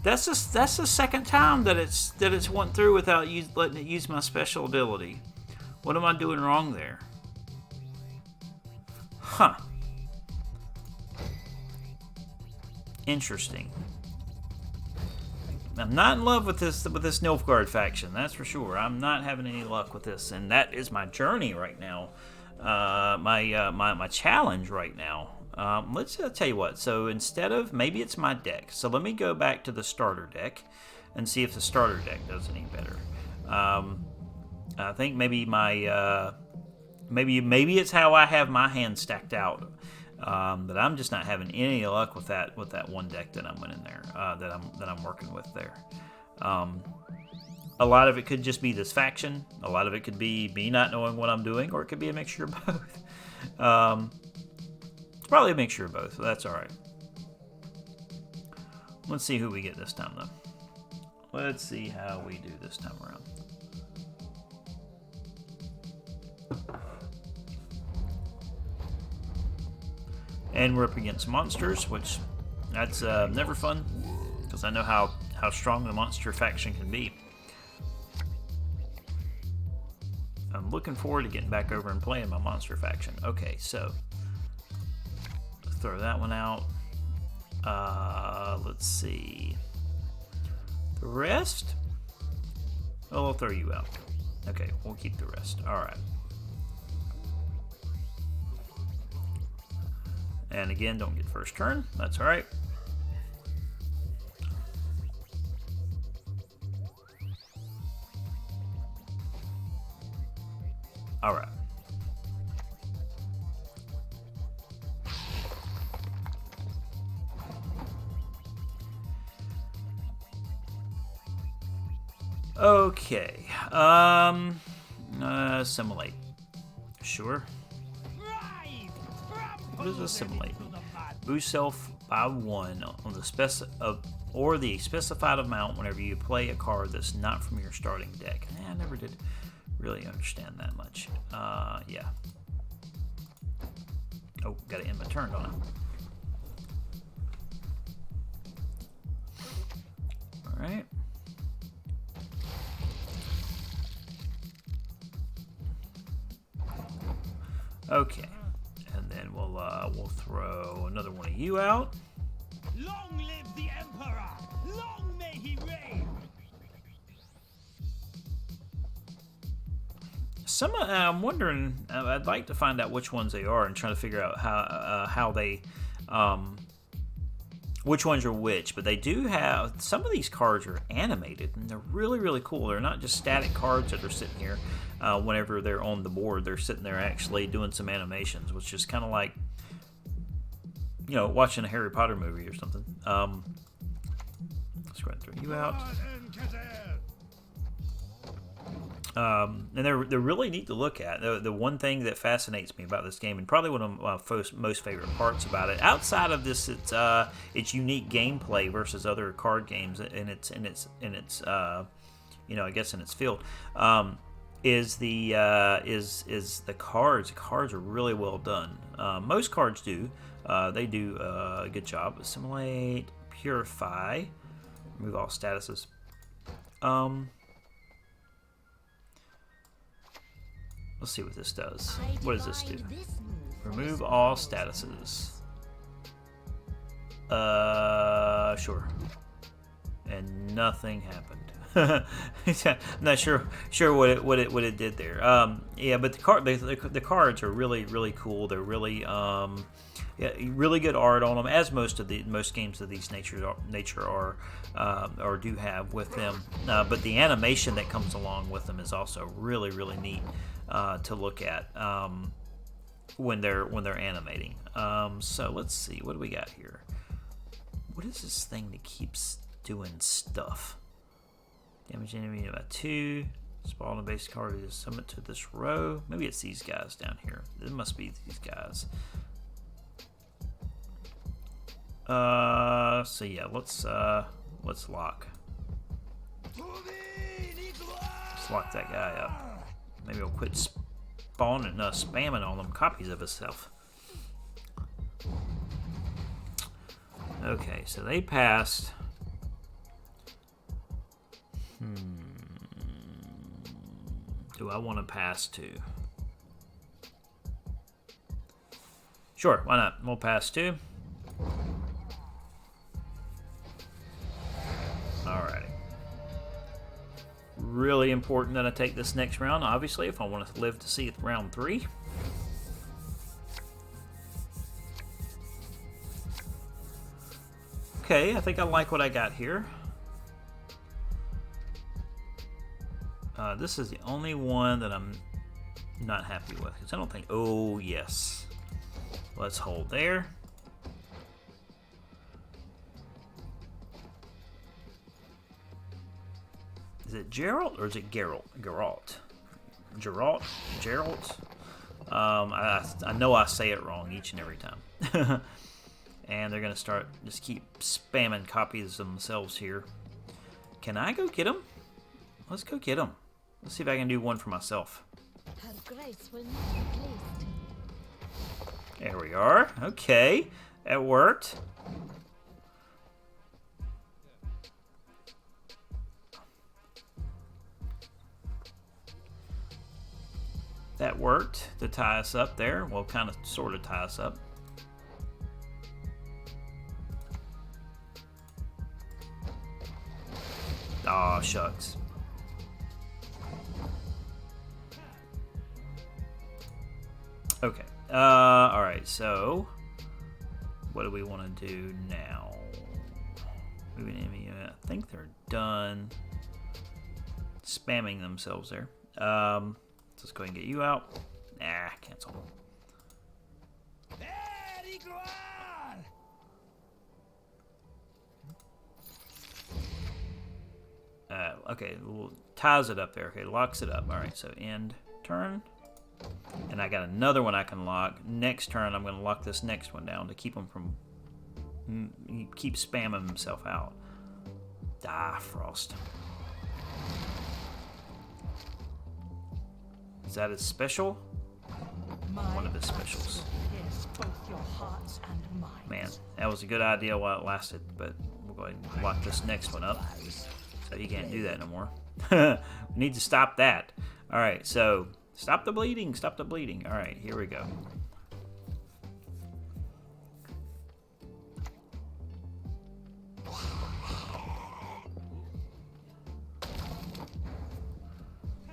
That's the second time that it's went through without letting it use my special ability. What am I doing wrong there? Huh. Interesting. I'm not in love with this Nilfgaard faction, that's for sure. I'm not having any luck with this, and that is my journey right now. My challenge right now. Let's tell you what. So instead of maybe it's my deck. So let me go back to the starter deck and see if the starter deck does any better. I think maybe my maybe it's how I have my hand stacked out. But I'm just not having any luck with that one deck that I'm in there that I'm working with there. A lot of it could just be this faction. A lot of it could be me not knowing what I'm doing, or it could be a mixture of both. It's probably a mixture of both, so that's all right. Let's see who we get this time, though. Let's see how we do this time around. And we're up against monsters, which that's never fun, because I know how strong the monster faction can be. I'm looking forward to getting back over and playing my monster faction. Okay, so let's throw that one out. Let's see. The rest? Oh, I'll throw you out. Okay, we'll keep the rest. All right. And again, don't get first turn. That's all right. All right. Okay. Assimilate. Sure. What does assimilate? Boost self by 1 on the or the specified amount whenever you play a card that's not from your starting deck. I never did really understand that much. Yeah. Oh, got to end my turn, don't I? All right. Okay, and then we'll throw another one of you out. Long live the Emperor! Long may he reign! I'm wondering. I'd like to find out which ones they are and try to figure out how they, which ones are which. But they do have some of these cards are animated and they're really really cool. They're not just static cards that are sitting here. Whenever they're on the board, they're sitting there actually doing some animations, which is kind of like, you know, watching a Harry Potter movie or something. Let's go ahead and throw you out. And they're really neat to look at. The one thing that fascinates me about this game, and probably one of my most favorite parts about it, outside of this, its unique gameplay versus other card games in its you know, I guess in its field, is the cards. The cards are really well done. Most cards do. They do a good job. Assimilate, purify, remove all statuses. Let's see what this does. What does this do? Remove all statuses. Sure. And nothing happened. I'm not sure what it did there. Yeah, but the cards are really cool. They're really yeah, really good art on them, as most games of these nature are or do have with them. But the animation that comes along with them is also really neat to look at when they're animating. So let's see, what do we got here? What is this thing that keeps doing stuff? Damage enemy about 2. Spawn a base card is summon to this row. Maybe it's these guys down here. It must be these guys. So yeah, let's lock. Let's lock that guy up. Maybe he'll quit spawning, spamming on them copies of himself. Okay, so they passed. Do I want to pass too? Sure, why not? We'll pass too. Alrighty. Really important that I take this next round, obviously, if I want to live to see round 3. Okay, I think I like what I got here. This is the only one that I'm not happy with, because I don't think... Oh, yes. Let's hold there. Is it Geralt or is it Geralt? Geralt? I know I say it wrong each and every time. And they're going to start, just keep spamming copies of themselves here. Can I go get them? Let's go get them. Let's see if I can do one for myself. Her grace will not be pleased. There we are. Okay, that worked. That worked to tie us up there. Well, kind of, sort of tie us up. Aw, shucks. Okay. Alright, so what do we want to do now? I think they're done spamming themselves there. Let's go ahead and get you out. Nah, cancel. Okay, well, ties it up there. Okay, locks it up. Alright, so end turn. And I got another one I can lock. Next turn, I'm going to lock this next one down to keep him from... keep spamming himself out. Ah, Frost. Is that his special? One of his specials. Man, that was a good idea while it lasted, but we'll go ahead and lock this next one up. So you can't do that no more. We need to stop that. Alright, so stop the bleeding, stop the bleeding. Alright, here we go.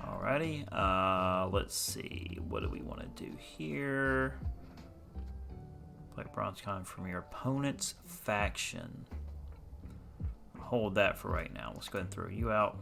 Alrighty, let's see. What do we want to do here? Play bronze con from your opponent's faction. Hold that for right now. Let's go ahead and throw you out.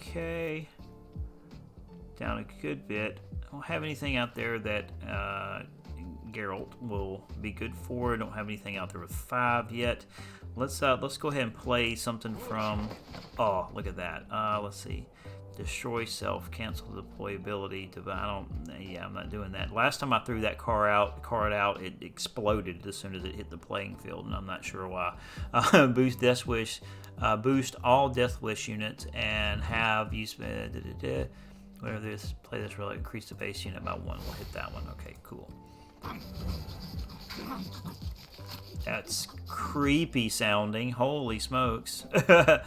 Okay. Down a good bit. I don't have anything out there that Geralt will be good for. I don't have anything out there with 5 yet. Let's go ahead and play something from. Oh, look at that. Let's see. Destroy self, cancel deployability. Yeah, I'm not doing that. Last time I threw that card out, it exploded as soon as it hit the playing field, and I'm not sure why. Boost Death Wish, boost all Death Wish units, and have you whatever this play this really increase the base unit by 1. We'll hit that one. Okay, cool. That's creepy sounding. Holy smokes. I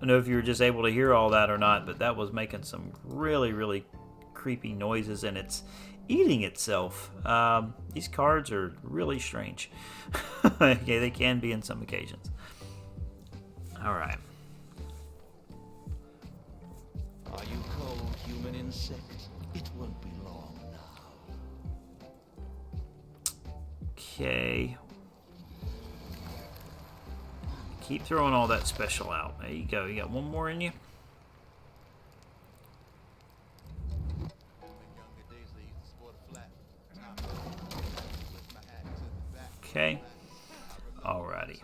don't know if you were just able to hear all that or not, but that was making some really, really creepy noises, and it's eating itself. These cards are really strange. Okay, they can be in some occasions. Alright. Are you cold, human insect? It won't be long now. Okay. Keep throwing all that special out. There you go. You got one more in you? Okay. Alrighty.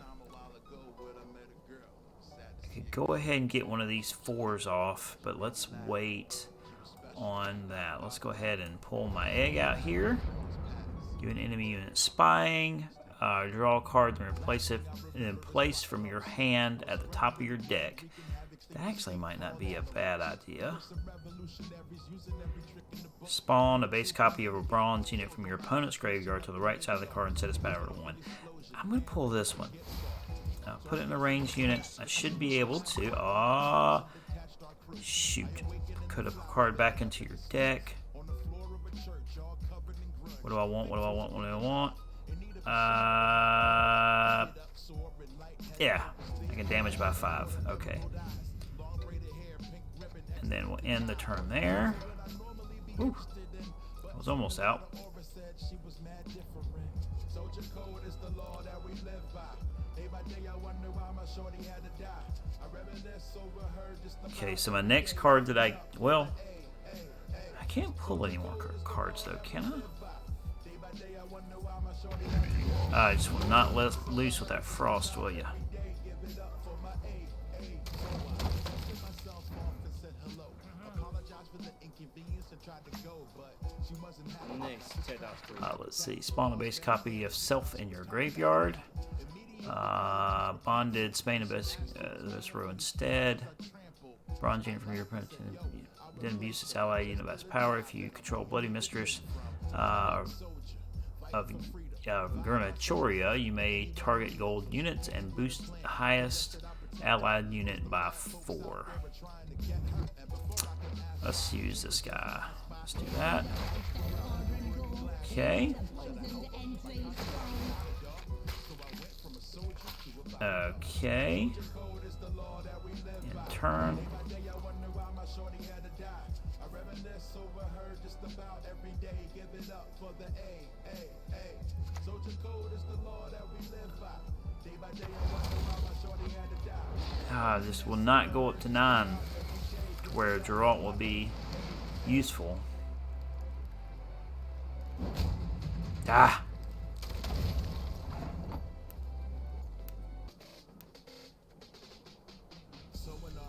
I could go ahead and get one of these 4s off, but let's wait on that. Let's go ahead and pull my egg out here. Give an enemy unit spying. Draw a card and replace it in place from your hand at the top of your deck. That actually might not be a bad idea. Spawn a base copy of a bronze unit from your opponent's graveyard to the right side of the card and set its power to 1. I'm going to pull this one. Put it in a ranged unit. I should be able to. Shoot. Put a card back into your deck. What do I want? What do I want? What do I want? Yeah, I can damage by 5. Okay. And then we'll end the turn there. Whew. I was almost out. Okay, so my next card that I can't pull any more cards though, can I? I just will not let loose with that Frost, will ya? Let's see. Spawn a base copy of self in your graveyard. Bonded Spain abyss this row instead. Bronze unit from your opponent. Then abuse its ally unit of its power if you control Bloody Mistress of Gurna Choria. You may target gold units and boost the highest allied unit by 4. Let's use this guy. Let's do that. Okay. Okay. In turn. This will not go up to 9 to where Geralt will be useful.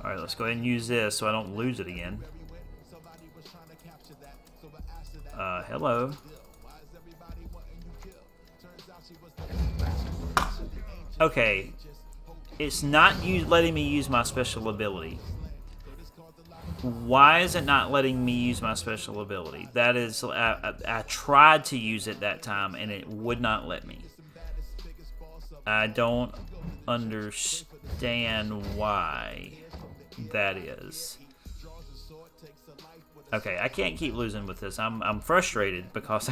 All right, let's go ahead and use this so I don't lose it again. Hello. Okay, it's not letting me use my special ability. Why is it not letting me use my special ability? That is, I tried to use it that time and it would not let me. I don't understand why that is. Okay, I can't keep losing with this. I'm frustrated because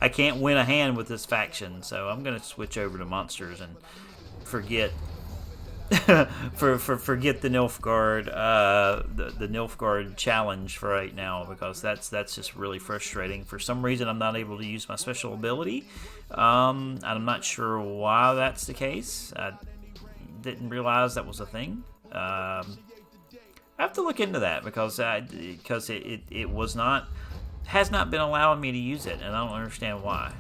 I can't win a hand with this faction. So I'm gonna switch over to monsters and forget forget the Nilfgaard the Nilfgaard challenge for right now, because that's just really frustrating. For some reason, I'm not able to use my special ability. I'm not sure why that's the case. I didn't realize that was a thing. I have to look into that because it has not been allowing me to use it, and I don't understand why.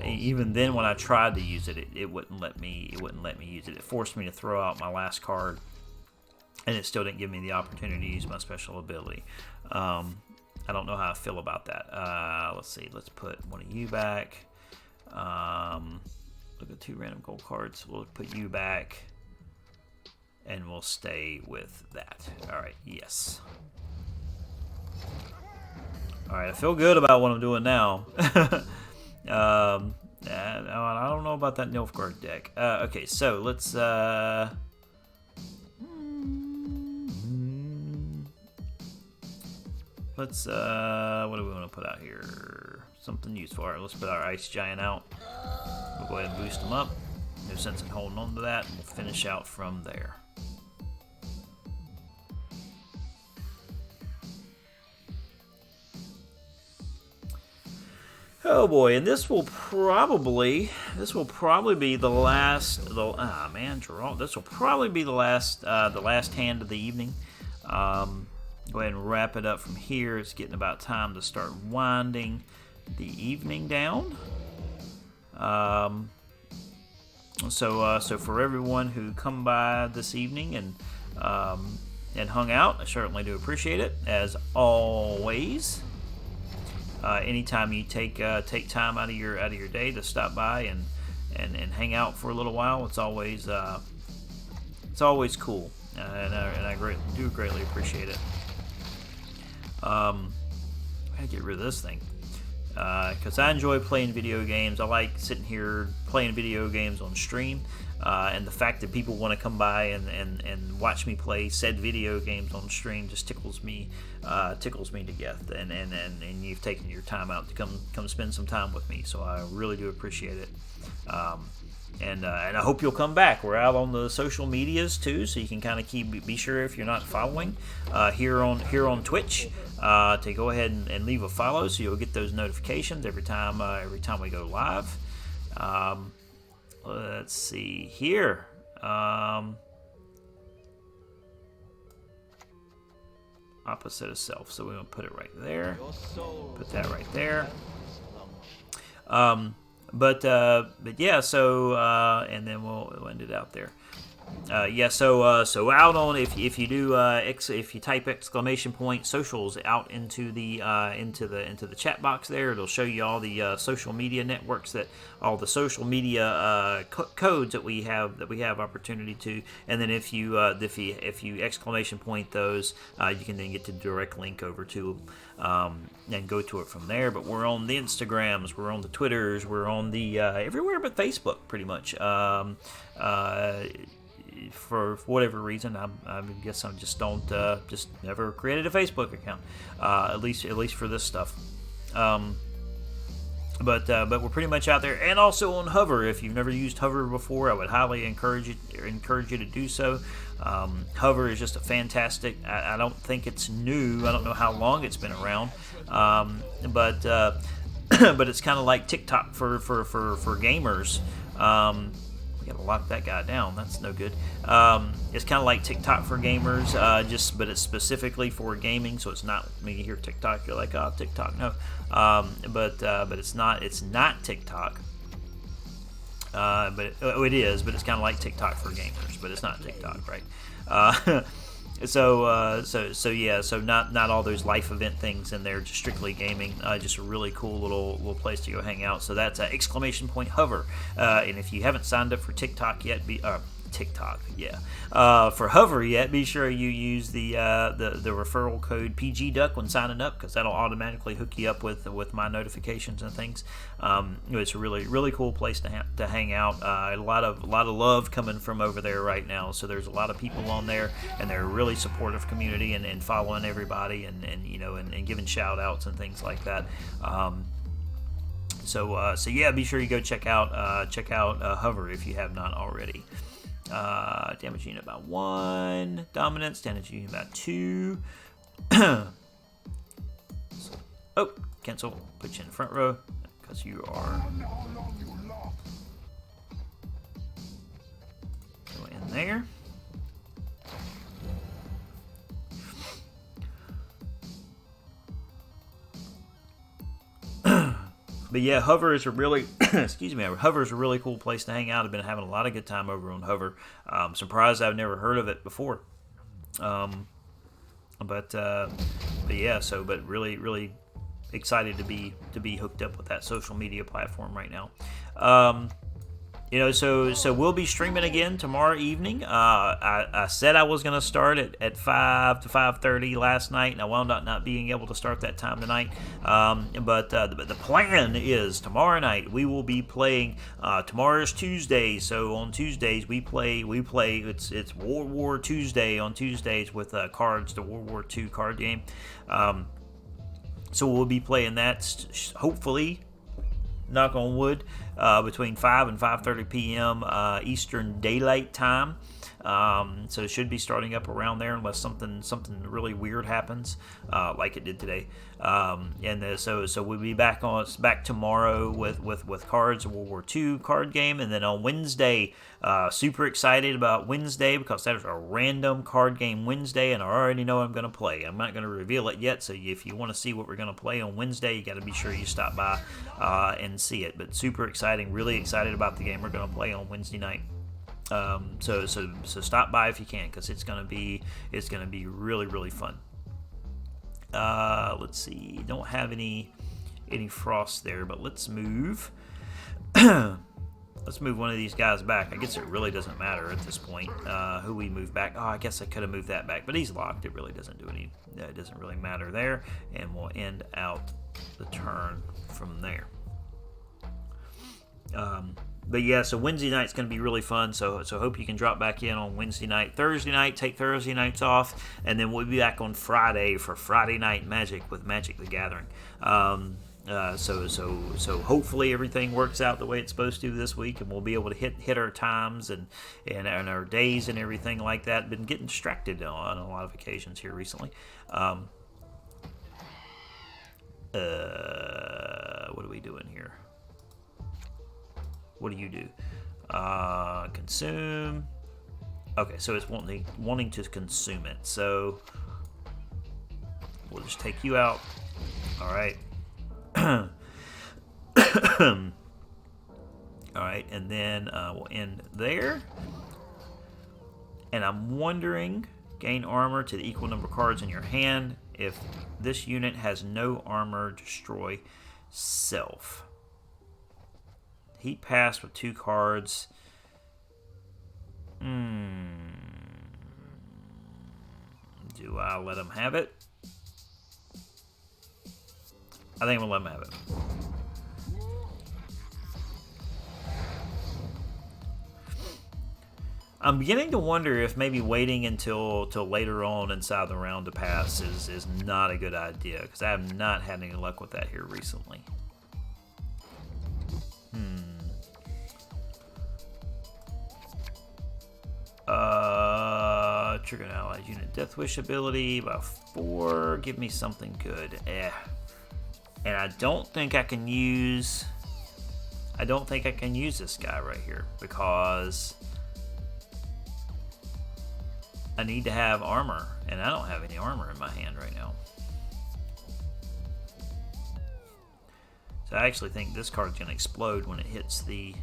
Even then, when I tried to use it, it wouldn't let me. It wouldn't let me use it. It forced me to throw out my last card, and it still didn't give me the opportunity to use my special ability. I don't know how I feel about that. Let's see. Let's put one of you back. Look at 2 random gold cards. We'll put you back, and we'll stay with that. All right. Yes. All right. I feel good about what I'm doing now. I don't know about that Nilfgaard deck. Okay, so let's what do we want to put out here? Something useful. All right, let's put our Ice Giant out. We'll go ahead and boost them up. No sense in holding on to that. We'll finish out from there. Oh boy, and this will probably be the last. This will probably be the last hand of the evening. Go ahead and wrap it up from here. It's getting about time to start winding the evening down. So for everyone who come by this evening and hung out, I certainly do appreciate it, as always. Anytime you take time out of your day to stop by and hang out for a little while, it's always cool, and I do greatly appreciate it. I gotta get rid of this thing because I enjoy playing video games. I like sitting here playing video games on stream, and the fact that people want to come by and watch me play said video games on stream just tickles me to death. And you've taken your time out to come spend some time with me, so I really do appreciate it. And I hope you'll come back. We're out on the social medias too, so you can kind of be sure, if you're not following here on Twitch, to go ahead and leave a follow, so you'll get those notifications every time we go live. Let's see here. Opposite of self, so we're gonna put it right there. Put that right there. But yeah, so and then we'll end it out there. So out on, if you do if you type exclamation point socials out into the chat box there, it'll show you all the social media networks, that all the social media codes that we have opportunity to, and then if you exclamation point those, you can then get to direct link over to and go to it from there. But we're on the Instagrams, we're on the Twitters, we're on the everywhere but Facebook, pretty much. For whatever reason, I guess I just don't just never created a Facebook account, at least for this stuff. But we're pretty much out there, and also on Hover. If you've never used Hover before, I would highly encourage you to do so. Hover is just a fantastic. I don't think it's new. I don't know how long it's been around, but it's kind of like TikTok for gamers. We gotta lock that guy down. That's no good. It's kind of like TikTok for gamers, but it's specifically for gaming. So it's not, when you hear TikTok, you're like, oh, TikTok, no. But it's not. It's not TikTok. It is, but it's kind of like TikTok for gamers, but it's not TikTok, right? So not all those life event things in there, just strictly gaming. Just a really cool little place to go hang out. So that's !hover. And if you haven't signed up for TikTok yet, for Hover yet, be sure you use the referral code PGDuck when signing up, because that'll automatically hook you up with my notifications and things. It's a really cool place to hang out. A lot of love coming from over there right now. So there's a lot of people on there, and they're a really supportive community and following everybody and giving shout outs and things like that. So yeah, be sure you go check out Hover if you have not already. Damage unit about 1. Dominance. Damage unit about 2. Cancel. Put you in the front row because you are. Go in there. But yeah, Hover is a really, Hover is a really cool place to hang out. I've been having a lot of good time over on Hover. Surprised I've never heard of it before. But really excited to be hooked up with that social media platform right now. So we'll be streaming again tomorrow evening. I said I was going to start at 5 to 5:30 last night, and I wound up not being able to start that time tonight. But the plan is tomorrow night we will be playing. Tomorrow's Tuesday, so on Tuesdays we play. It's World War Tuesday on Tuesdays with cards, the World War II card game. So we'll be playing that, hopefully, knock on wood, between 5 and 5:30 p.m. Eastern Daylight Time. So it should be starting up around there unless something really weird happens, like it did today. So we'll be back tomorrow with cards, a World War II card game, and then on Wednesday, super excited about Wednesday because that is a random card game Wednesday, and I already know I'm going to play. I'm not going to reveal it yet, so if you want to see what we're going to play on Wednesday, you got to be sure you stop by and see it. But super exciting, really excited about the game we're going to play on Wednesday night. So stop by if you can, because it's gonna be really fun. Let's see, don't have any frost there, but let's move. Let's move one of these guys back. I guess it really doesn't matter at this point who we move back. Oh, I guess I could have moved that back, but he's locked. It really doesn't do any. It doesn't really matter there, and we'll end out the turn from there. But yeah, so Wednesday night's going to be really fun. So hope you can drop back in on Wednesday night. Thursday night, take Thursday nights off, and then we'll be back on Friday for Friday Night Magic with Magic the Gathering. So hopefully everything works out the way it's supposed to this week, and we'll be able to hit our times and our days and everything like that. Been getting distracted on a lot of occasions here recently. What are we doing here? What do you do? Consume. Okay, so it's wanting to consume it. So we'll just take you out. All right. All right, and then we'll end there. And I'm wondering, gain armor to the equal number of cards in your hand. If this unit has no armor, destroy self. Heat pass with 2 cards. Do I let him have it? I think I'm gonna let him have it. I'm beginning to wonder if maybe waiting until later on inside the round to pass is not a good idea, because I have not had any luck with that here recently. Trigger an allied unit death wish ability by 4. Give me something good. And I don't think I can use this guy right here, because I need to have armor, and I don't have any armor in my hand right now. So I actually think this card's gonna explode when it hits the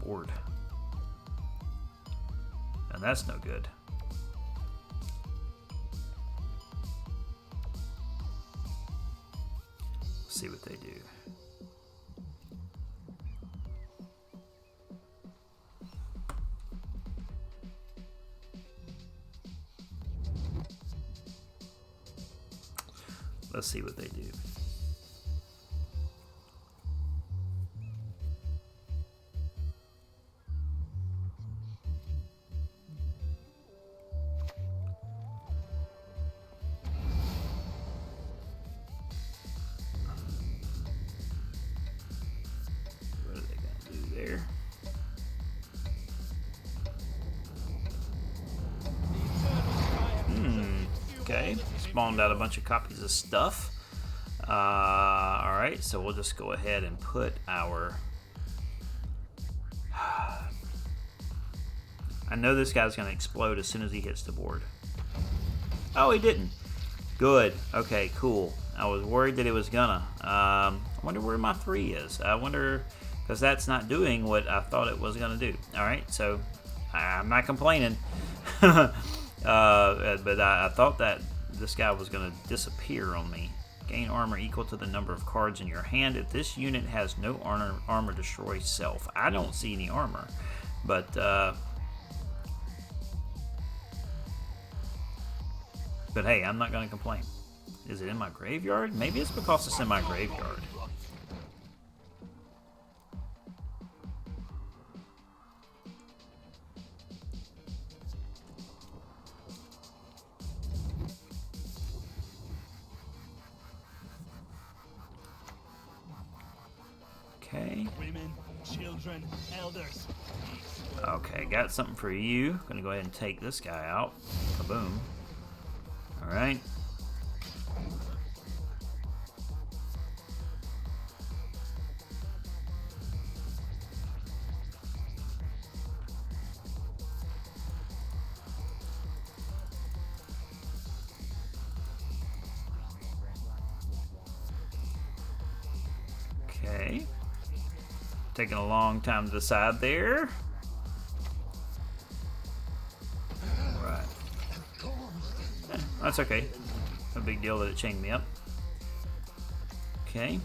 board. I And that's no good. Let's see what they do. Let's see what they do. What are they gonna do there? Okay, spawned out a bunch of copies of stuff. Alright, so we'll just go ahead and put our... I know this guy's going to explode as soon as he hits the board. Oh, he didn't. Good. Okay, cool. I was worried that it was gonna. I wonder where my 3 is. I wonder... because that's not doing what I thought it was going to do. Alright, so I'm not complaining. But I thought that this guy was going to disappear on me. Gain armor equal to the number of cards in your hand. If this unit has no armor, destroy self. I don't see any armor, but hey, I'm not going to complain. Is it in my graveyard? Maybe it's because it's in my graveyard. Okay. Women, children, elders. Okay, got something for you. Gonna go ahead and take this guy out. Kaboom. Alright. Okay. Taking a long time to decide there. Right. That's okay. No big deal that it chained me up. Okay.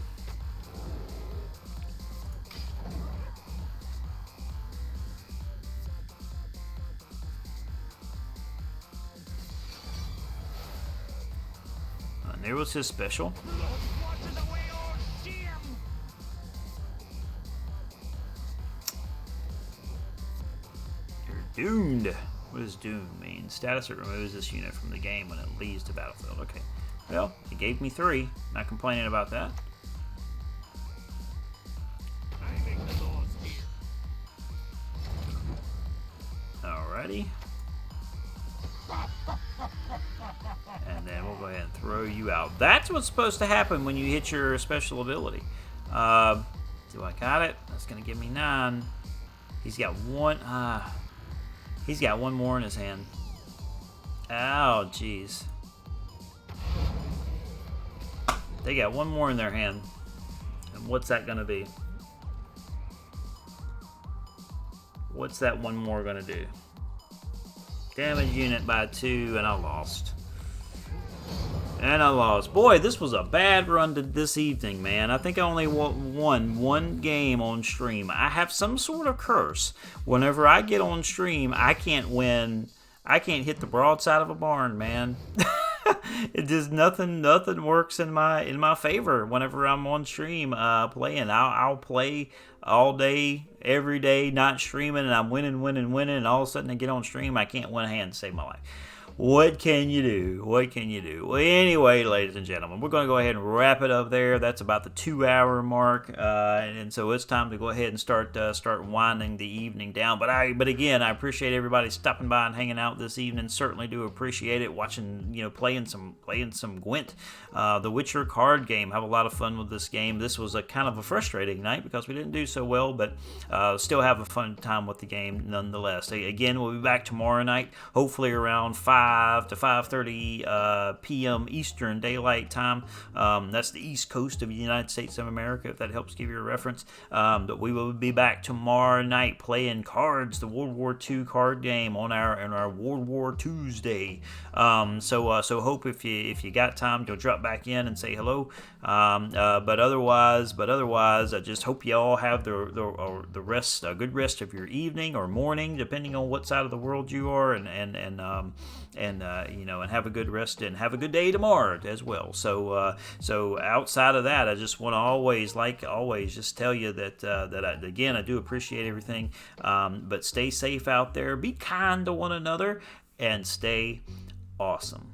And there was his special. Doomed. What does doomed mean? Status: it removes this unit from the game when it leaves the battlefield. Okay. Well, it gave me 3. Not complaining about that. Alrighty. And then we'll go ahead and throw you out. That's what's supposed to happen when you hit your special ability. Do I got it? That's going to give me 9. He's got 1. He's got 1 more in his hand. Oh, jeez. They got 1 more in their hand. And what's that going to be? What's that 1 more going to do? Damage unit by 2, and I lost. And I lost. Boy, this was a bad run to this evening, man. I think I only won 1 game on stream. I have some sort of curse. Whenever I get on stream, I can't win. I can't hit the broadside of a barn, man. It just nothing works in my favor whenever I'm on stream playing. I'll play all day, every day, not streaming, and I'm winning, and all of a sudden I get on stream, I can't win a hand to save my life. What can you do? What can you do? Well, anyway, ladies and gentlemen, we're going to go ahead and wrap it up there. That's about the 2-hour mark, and so it's time to go ahead and start winding the evening down. But again, I appreciate everybody stopping by and hanging out this evening. Certainly do appreciate it. Watching, playing some Gwent, the Witcher card game. Have a lot of fun with this game. This was a kind of a frustrating night because we didn't do so well, but still have a fun time with the game nonetheless. Again, we'll be back tomorrow night, hopefully around 5 5 to 5:30 p.m. Eastern Daylight Time. That's the East Coast of the United States of America, if that helps give you a reference. But we will be back tomorrow night playing cards, the World War II card game on our World War Tuesday. So hope if you got time, you'll drop back in and say hello. But otherwise, I just hope you all have the rest, a good rest of your evening or morning, depending on what side of the world you are, and have a good rest and have a good day tomorrow as well. So outside of that, I just want to always just tell you that I do appreciate everything. But stay safe out there, be kind to one another, and stay awesome.